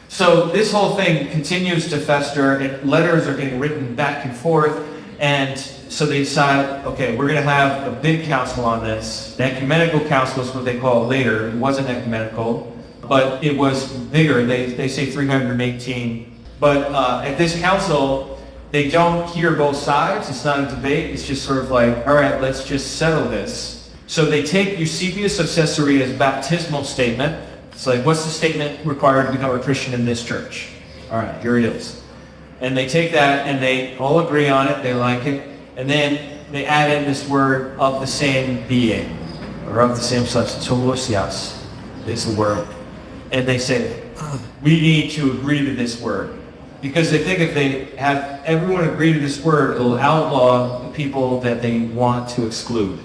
So this whole thing continues to fester, and letters are getting written back and forth, and so they decide, okay, we're going to have a big council on this. The ecumenical council is what they call it later. It wasn't ecumenical, but it was bigger. They say 318. But at this council, they don't hear both sides. It's not a debate. It's just sort of like, all right, let's just settle this. So they take Eusebius of Caesarea's baptismal statement. It's like, what's the statement required to become a Christian in this church? All right, here it is. And they take that and they all agree on it. They like it. And then they add in this word of the same being, or of the same substance. Homousios is the word. And they say, we need to agree to this word. Because they think if they have everyone agree to this word, it'll outlaw the people that they want to exclude.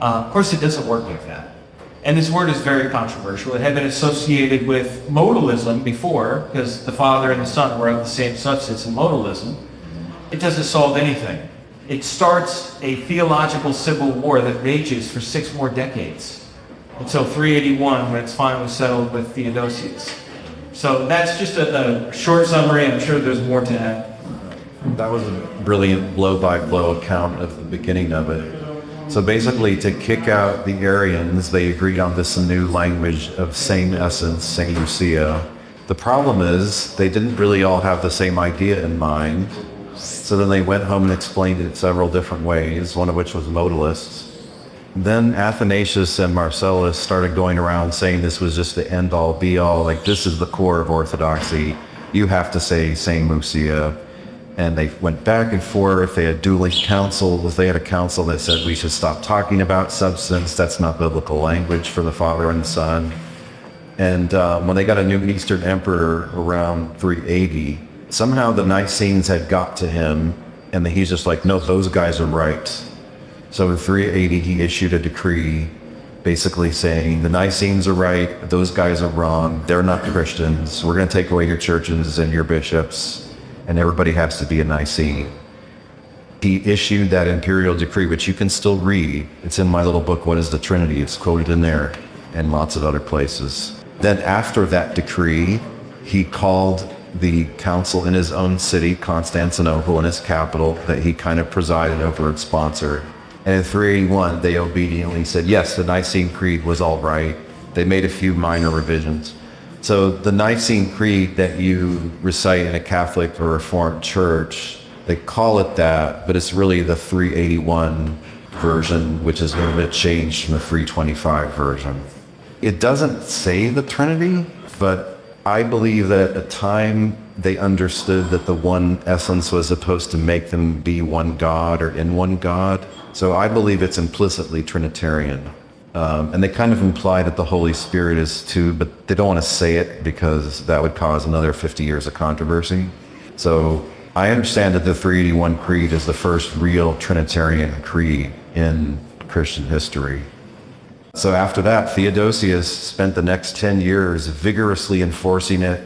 Of course, it doesn't work like that. And this word is very controversial. It had been associated with modalism before, because the Father and the Son were of the same substance in modalism. It doesn't solve anything. It starts a theological civil war that rages for 6 more decades, until 381, when it's finally settled with Theodosius. So that's just a short summary. I'm sure there's more to add. That was a brilliant blow-by-blow account of the beginning of it. So basically, to kick out the Arians, they agreed on this new language of same essence, same Nicea. The problem is, they didn't really all have the same idea in mind. So then they went home and explained it several different ways, one of which was modalists. Then Athanasius and Marcellus started going around saying this was just the end-all, be-all, like this is the core of orthodoxy. You have to say same Nicea. And they went back and forth. They had dueling councils. They had a council that said we should stop talking about substance. That's not biblical language for the Father and the Son. And when they got a new Eastern emperor around 380, somehow the Nicenes had got to him, and he's just like, no, those guys are right. So in 380, he issued a decree basically saying the Nicenes are right, those guys are wrong, they're not Christians, we're going to take away your churches and your bishops, and everybody has to be a Nicene. He issued that imperial decree, which you can still read. It's in my little book, What is the Trinity? It's quoted in there and lots of other places. Then after that decree, he called the council in his own city, Constantinople, in his capital, that he kind of presided over and sponsored. And in 381, they obediently said, yes, the Nicene Creed was all right. They made a few minor revisions. So the Nicene Creed that you recite in a Catholic or Reformed church, they call it that, but it's really the 381 version, which is a little bit changed from the 325 version. It doesn't say the Trinity, but I believe that at the time they understood that the one essence was supposed to make them be one God or in one God. So I believe it's implicitly Trinitarian. And they kind of imply that the Holy Spirit is too, but they don't want to say it because that would cause another 50 years of controversy. So I understand that the 381 Creed is the first real Trinitarian creed in Christian history. So after that, Theodosius spent the next 10 years vigorously enforcing it,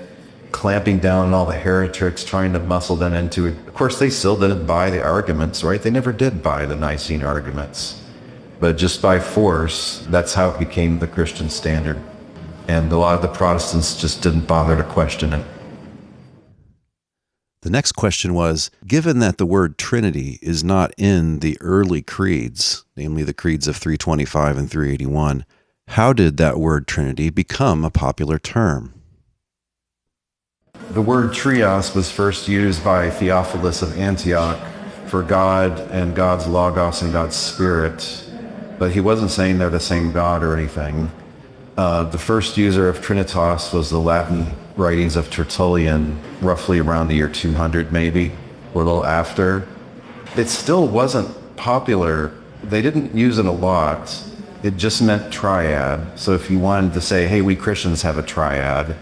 clamping down on all the heretics, trying to muscle them into it. Of course, they still didn't buy the arguments, right? They never did buy the Nicene arguments. But just by force, that's how it became the Christian standard. And a lot of the Protestants just didn't bother to question it. The next question was, given that the word Trinity is not in the early creeds, namely the creeds of 325 and 381, how did that word Trinity become a popular term? The word trios was first used by Theophilus of Antioch for God and God's Logos and God's Spirit, but he wasn't saying they're the same God or anything. The first user of Trinitas was the Latin writings of Tertullian, roughly around the year 200 maybe, or a little after. It still wasn't popular. They didn't use it a lot. It just meant triad. So if you wanted to say, hey, we Christians have a triad,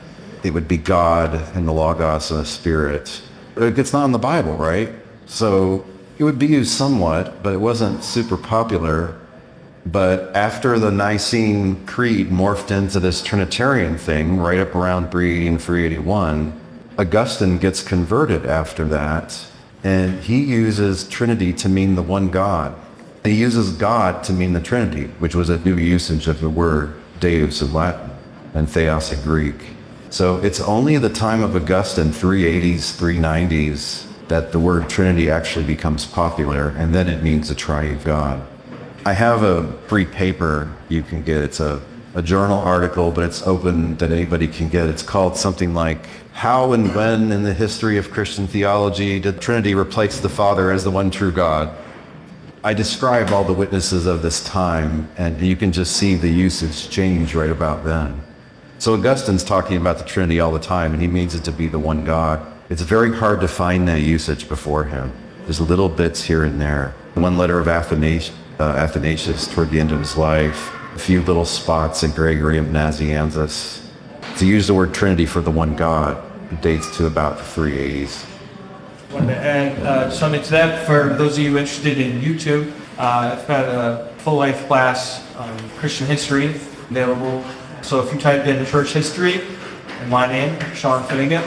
it would be God and the Logos and the Spirit. It's not in the Bible, right? So it would be used somewhat, but it wasn't super popular. But after the Nicene Creed morphed into this Trinitarian thing, right up around 380 and 381, Augustine gets converted after that, and he uses Trinity to mean the one God. He uses God to mean the Trinity, which was a new usage of the word Deus in Latin and Theos in Greek. So it's only the time of Augustine, 380s, 390s, that the word Trinity actually becomes popular, and then it means a triune God. I have a free paper you can get. It's a journal article, but it's open that anybody can get. It's called something like, How and When in the History of Christian Theology Did the Trinity Replace the Father as the One True God? I describe all the witnesses of this time, and you can just see the usage change right about then. So Augustine's talking about the Trinity all the time, and he means it to be the one God. It's very hard to find that usage before him. There's little bits here and there. One letter of Athanasius toward the end of his life, a few little spots in Gregory of Nazianzus. To use the word Trinity for the one God, it dates to about the 380s. I wanted to add something to that for those of you interested in YouTube. I've got a full-length class on Christian history available. So if you type in church history and my name, Sean Finnegan,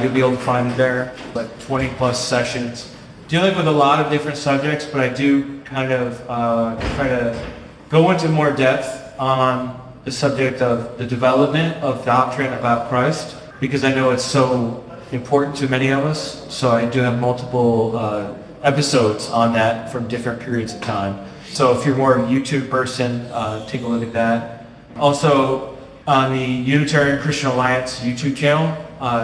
you'll be able to find it there. Like 20 plus sessions dealing with a lot of different subjects, but I do kind of try to go into more depth on the subject of the development of doctrine about Christ, because I know it's so important to many of us. So I do have multiple episodes on that from different periods of time. So if you're more of a YouTube person, take a look at that. Also, on the Unitarian Christian Alliance YouTube channel,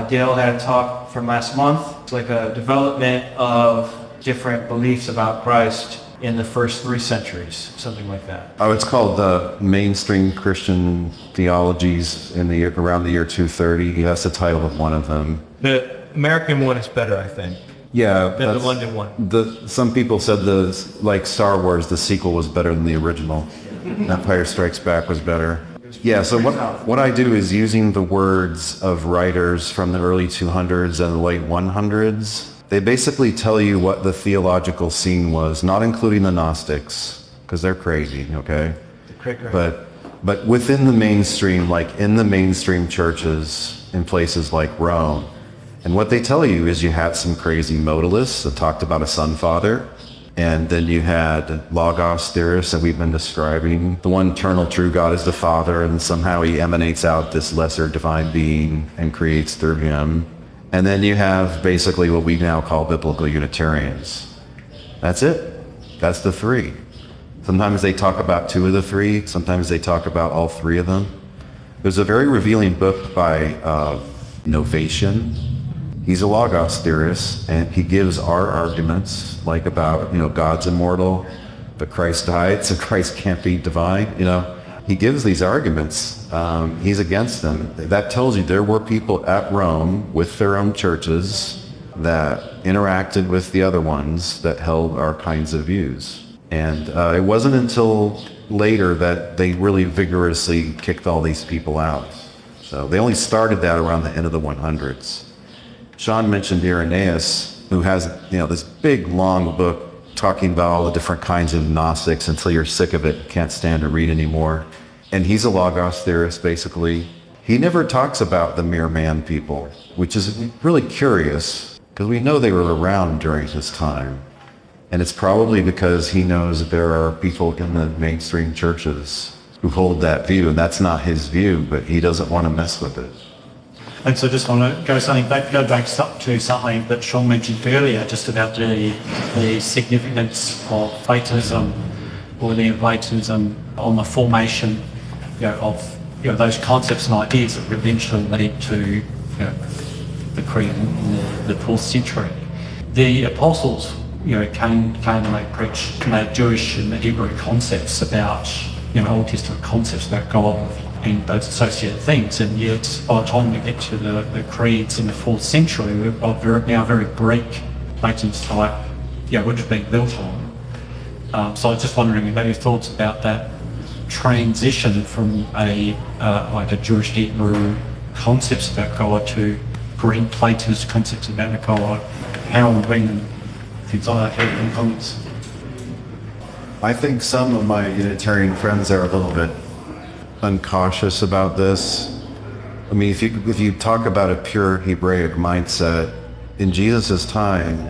Dale had a talk from last month. It's like a development of different beliefs about Christ in the first 3 centuries, something like that. Oh, it's called the Mainstream Christian Theologies around the year 230. That's the title of one of them. The American one is better, I think, Yeah, than the London one. Some people said like Star Wars, the sequel was better than the original. Empire Strikes Back was better. Yeah, so what I do is using the words of writers from the early 200s and the late 100s, They basically tell you what the theological scene was, not including the Gnostics, because they're crazy, okay? But within the mainstream, like in the mainstream churches in places like Rome, and what they tell you is you had some crazy modalists that talked about a son father, and then you had Logos theorists that we've been describing. The one eternal true God is the Father, and somehow he emanates out this lesser divine being and creates through him. And then you have basically what we now call biblical Unitarians. That's it. That's the three. Sometimes they talk about two of the three. Sometimes they talk about all three of them. There's a very revealing book by Novatian. He's a Logos theorist, and he gives our arguments, like about, God's immortal, but Christ died, so Christ can't be divine, He gives these arguments. He's against them. That tells you there were people at Rome with their own churches that interacted with the other ones that held our kinds of views. And it wasn't until later that they really vigorously kicked all these people out. So they only started that around the end of the 100s. Sean mentioned Irenaeus, who has, this big, long book talking about all the different kinds of Gnostics until you're sick of it, can't stand to read anymore. And he's a Logos theorist, basically. He never talks about the mere man people, which is really curious, because we know they were around during his time. And it's probably because he knows that there are people in the mainstream churches who hold that view, and that's not his view, but he doesn't want to mess with it. And so just want to go back to something that Sean mentioned earlier, just about the significance of Platonism, or the Platonism on the formation of those concepts and ideas that would eventually lead to the Creed in the 4th century. The apostles came and they preached Jewish and Hebrew concepts about Old Testament concepts about God and those associated things, and yet by the time we get to the creeds in the 4th century, we've got now very Greek Platonist type, which has been built on. So I was just wondering if you have any thoughts about that transition from a Jewish Hebrew concepts about God to Greek Platonist concepts about God, how and when, things like that, any comments? I think some of my Unitarian friends are a little bit uncautious about this. I mean, if you talk about a pure Hebraic mindset, in Jesus' time,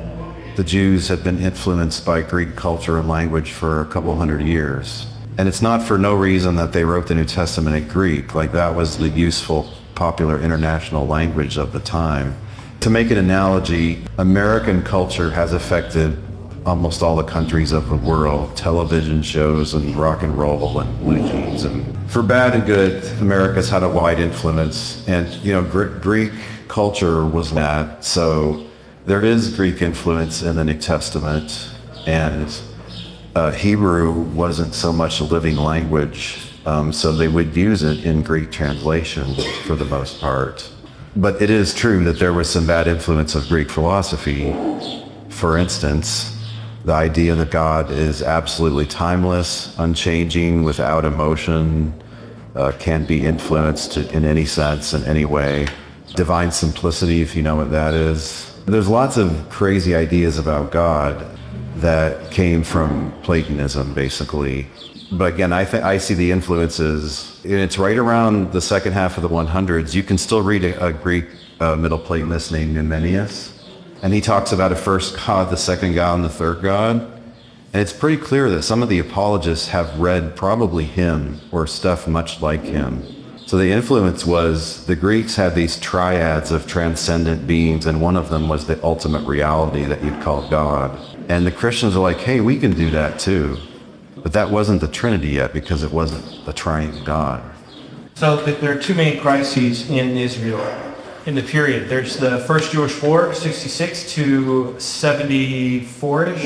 the Jews had been influenced by Greek culture and language for a couple hundred years. And it's not for no reason that they wrote the New Testament in Greek. Like, that was the useful, popular international language of the time. To make an analogy, American culture has affected almost all the countries of the world, television shows and rock and roll and blue jeans, and for bad and good, America's had a wide influence, and Greek culture was that, so there is Greek influence in the New Testament, and Hebrew wasn't so much a living language, so they would use it in Greek translation for the most part. But it is true that there was some bad influence of Greek philosophy. For instance, the idea that God is absolutely timeless, unchanging, without emotion, can be influenced in any sense, in any way. Divine simplicity, if you know what that is. There's lots of crazy ideas about God that came from Platonism, basically. But again, I see the influences, and it's right around the second half of the 100s. You can still read a Greek Middle Platonist named Hymenaeus. And he talks about a first God, the second God, and the third God. And it's pretty clear that some of the apologists have read probably him or stuff much like him. So the influence was the Greeks had these triads of transcendent beings, and one of them was the ultimate reality that you'd call God. And the Christians are like, hey, we can do that too. But that wasn't the Trinity yet, because it wasn't a triune God. So there are two main crises in Israel in the period. There's the First Jewish War, 66 to 74-ish,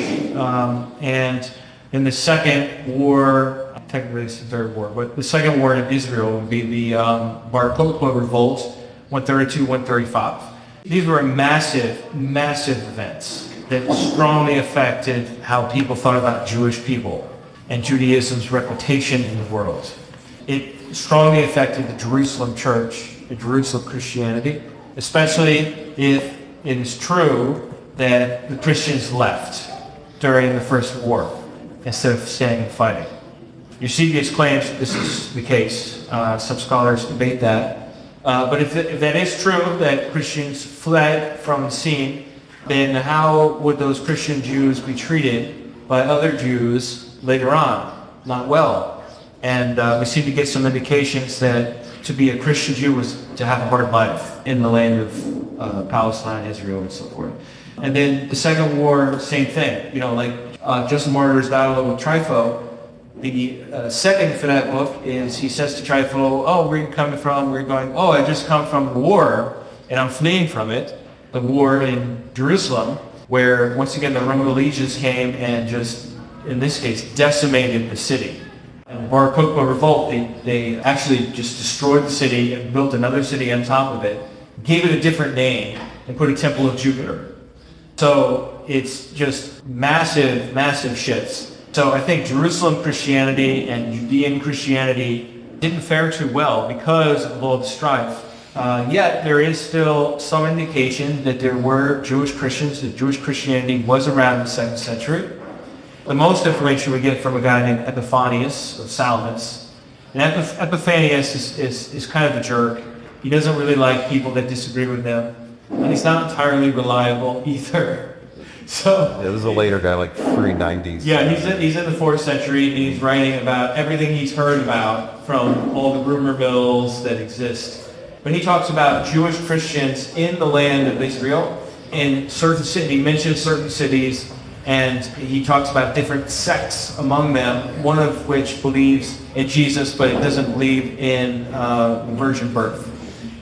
and in the Second War, technically it's the Third War, but the Second War in Israel would be the Bar Kokhba Revolt, 132, 135. These were massive, massive events that strongly affected how people thought about Jewish people and Judaism's reputation in the world. It strongly affected the Jerusalem church, the Jerusalem Christianity, especially if it is true that the Christians left during the First War instead of staying and fighting. Eusebius claims this is the case. Some scholars debate that. But if that is true, that Christians fled from the scene, then how would those Christian Jews be treated by other Jews later on? Not well. And we seem to get some indications that to be a Christian Jew was to have a hard life in the land of Palestine, Israel, and so forth. And then the Second War, same thing. Like Justin Martyr's dialogue with Trypho, the second for that book is he says to Trypho, oh, where are you coming from? Where are you going? Oh, I just come from the war, and I'm fleeing from it. The war in Jerusalem, where once again the Roman legions came and just, in this case, decimated the city. And Bar Kokhba revolt, they actually just destroyed the city and built another city on top of it, gave it a different name, and put a temple of Jupiter. So it's just massive, massive shifts. So I think Jerusalem Christianity and Judean Christianity didn't fare too well because of all the strife. Yet there is still some indication that there were Jewish Christians, that Jewish Christianity was around in the 2nd century. The most information we get from a guy named Epiphanius of Salamis. And Epiphanius is kind of a jerk. He doesn't really like people that disagree with him. And he's not entirely reliable either. So it was a later guy, like 390s. Yeah, he's in the 4th century, and he's writing about everything he's heard about from all the rumor mills that exist. But he talks about Jewish Christians in the land of Israel, in certain cities. He mentions certain cities, and he talks about different sects among them, one of which believes in Jesus, but it doesn't believe in the virgin birth.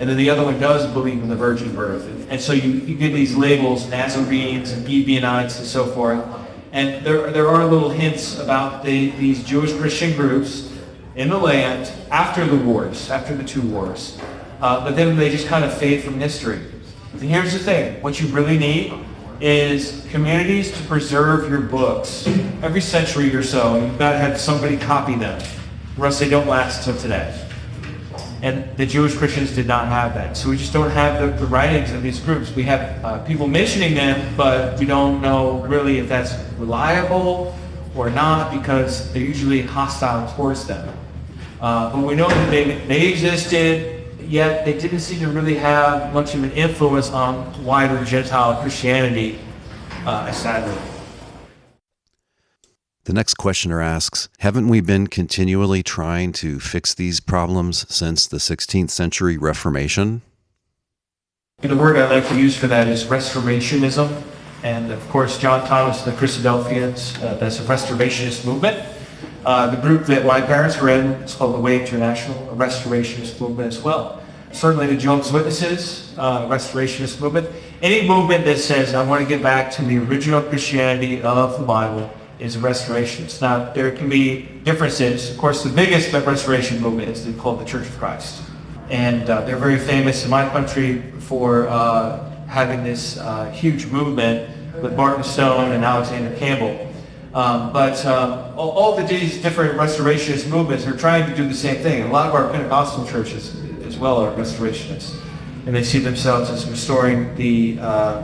And then the other one does believe in the virgin birth. And so you get these labels, Nazarenes and Ebionites and so forth. And there are little hints about these Jewish Christian groups in the land after the wars, after the 2 wars. But then they just kind of fade from history. And here's the thing. What you really need is communities to preserve your books. Every century or so, you've got to have somebody copy them, or else they don't last until today. And the Jewish Christians did not have that. So we just don't have the writings of these groups. We have people mentioning them, but we don't know really if that's reliable or not, because they're usually hostile towards them. But we know that they existed, yet they didn't seem to really have much of an influence on wider Gentile Christianity, sadly. The next questioner asks, haven't we been continually trying to fix these problems since the 16th century Reformation? The word I like to use for that is restorationism. And of course, John Thomas and the Christadelphians, that's a restorationist movement. The group that my parents were in is called the Way International, a restorationist movement as well. Certainly the Jehovah's Witnesses, restorationist movement. Any movement that says, I want to get back to the original Christianity of the Bible, is a restorationist. Now, there can be differences. Of course, the biggest restoration movement is called the Church of Christ. And they're very famous in my country for having this huge movement with Martin Stone and Alexander Campbell. But all of these different restorationist movements are trying to do the same thing. A lot of our Pentecostal churches as well are restorationists. And they see themselves as restoring the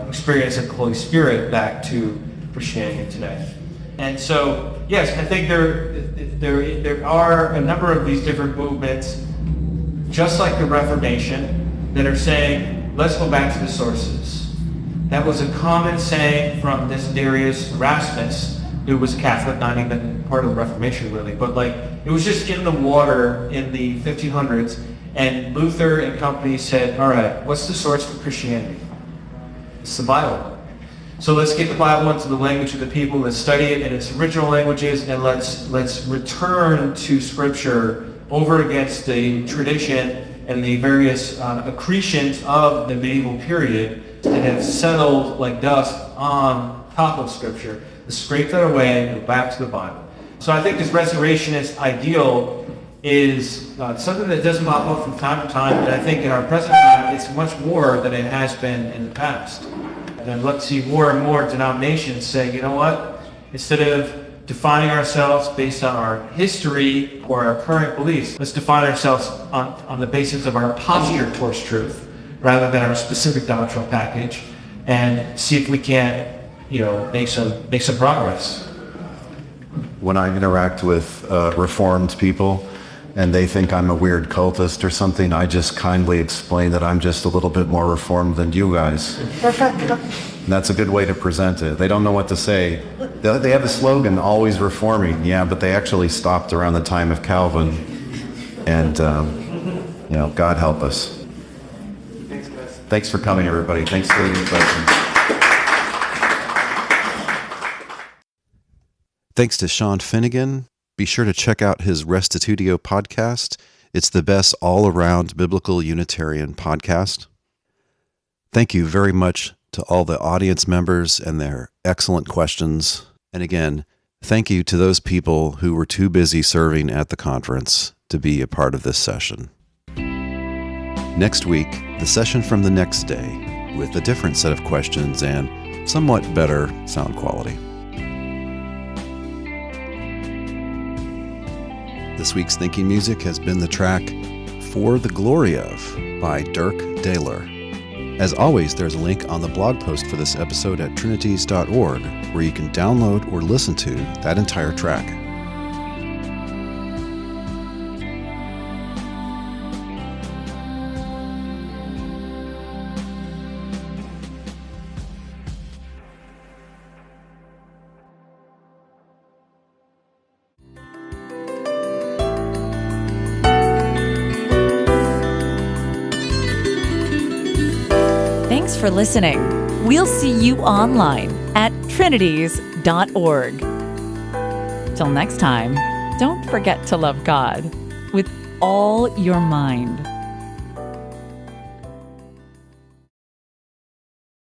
experience of the Holy Spirit back to Christianity today. And so, yes, I think there are a number of these different movements, just like the Reformation, that are saying, let's go back to the sources. That was a common saying from Desiderius Erasmus, who was Catholic, not even part of the Reformation really, but it was just in the water in the 1500s, and Luther and company said, all right, what's the source for Christianity? It's the Bible. So let's get the Bible into the language of the people, let's study it in its original languages, and let's return to Scripture over against the tradition and the various accretions of the medieval period that have settled like dust on top of Scripture. Let's scrape that away and go back to the Bible. So I think this restorationist ideal is something that doesn't pop up from time to time, but I think in our present time it's much more than it has been in the past. And let's see more and more denominations say, you know what, instead of defining ourselves based on our history or our current beliefs, let's define ourselves on the basis of our posture towards truth rather than our specific doctrinal package. and see if we can't, make some progress. When I interact with Reformed people and they think I'm a weird cultist or something, I just kindly explain that I'm just a little bit more Reformed than you guys. And that's a good way to present it. They don't know what to say. They have a slogan, always reforming. Yeah, but they actually stopped around the time of Calvin. And, God help us. Thanks, guys. Thanks for coming, everybody. Thanks for your questions. Thanks to Sean Finnegan. Be sure to check out his Restitutio podcast. It's the best all-around biblical Unitarian podcast. Thank you very much to all the audience members and their excellent questions. And again, thank you to those people who were too busy serving at the conference to be a part of this session. Next week, the session from the next day with a different set of questions and somewhat better sound quality. This week's thinking music has been the track For the Glory Of by Dirk Daler. As always, there's a link on the blog post for this episode at trinities.org where you can download or listen to that entire track. Thanks for listening. We'll see you online at trinities.org. Till next time, don't forget to love God with all your mind.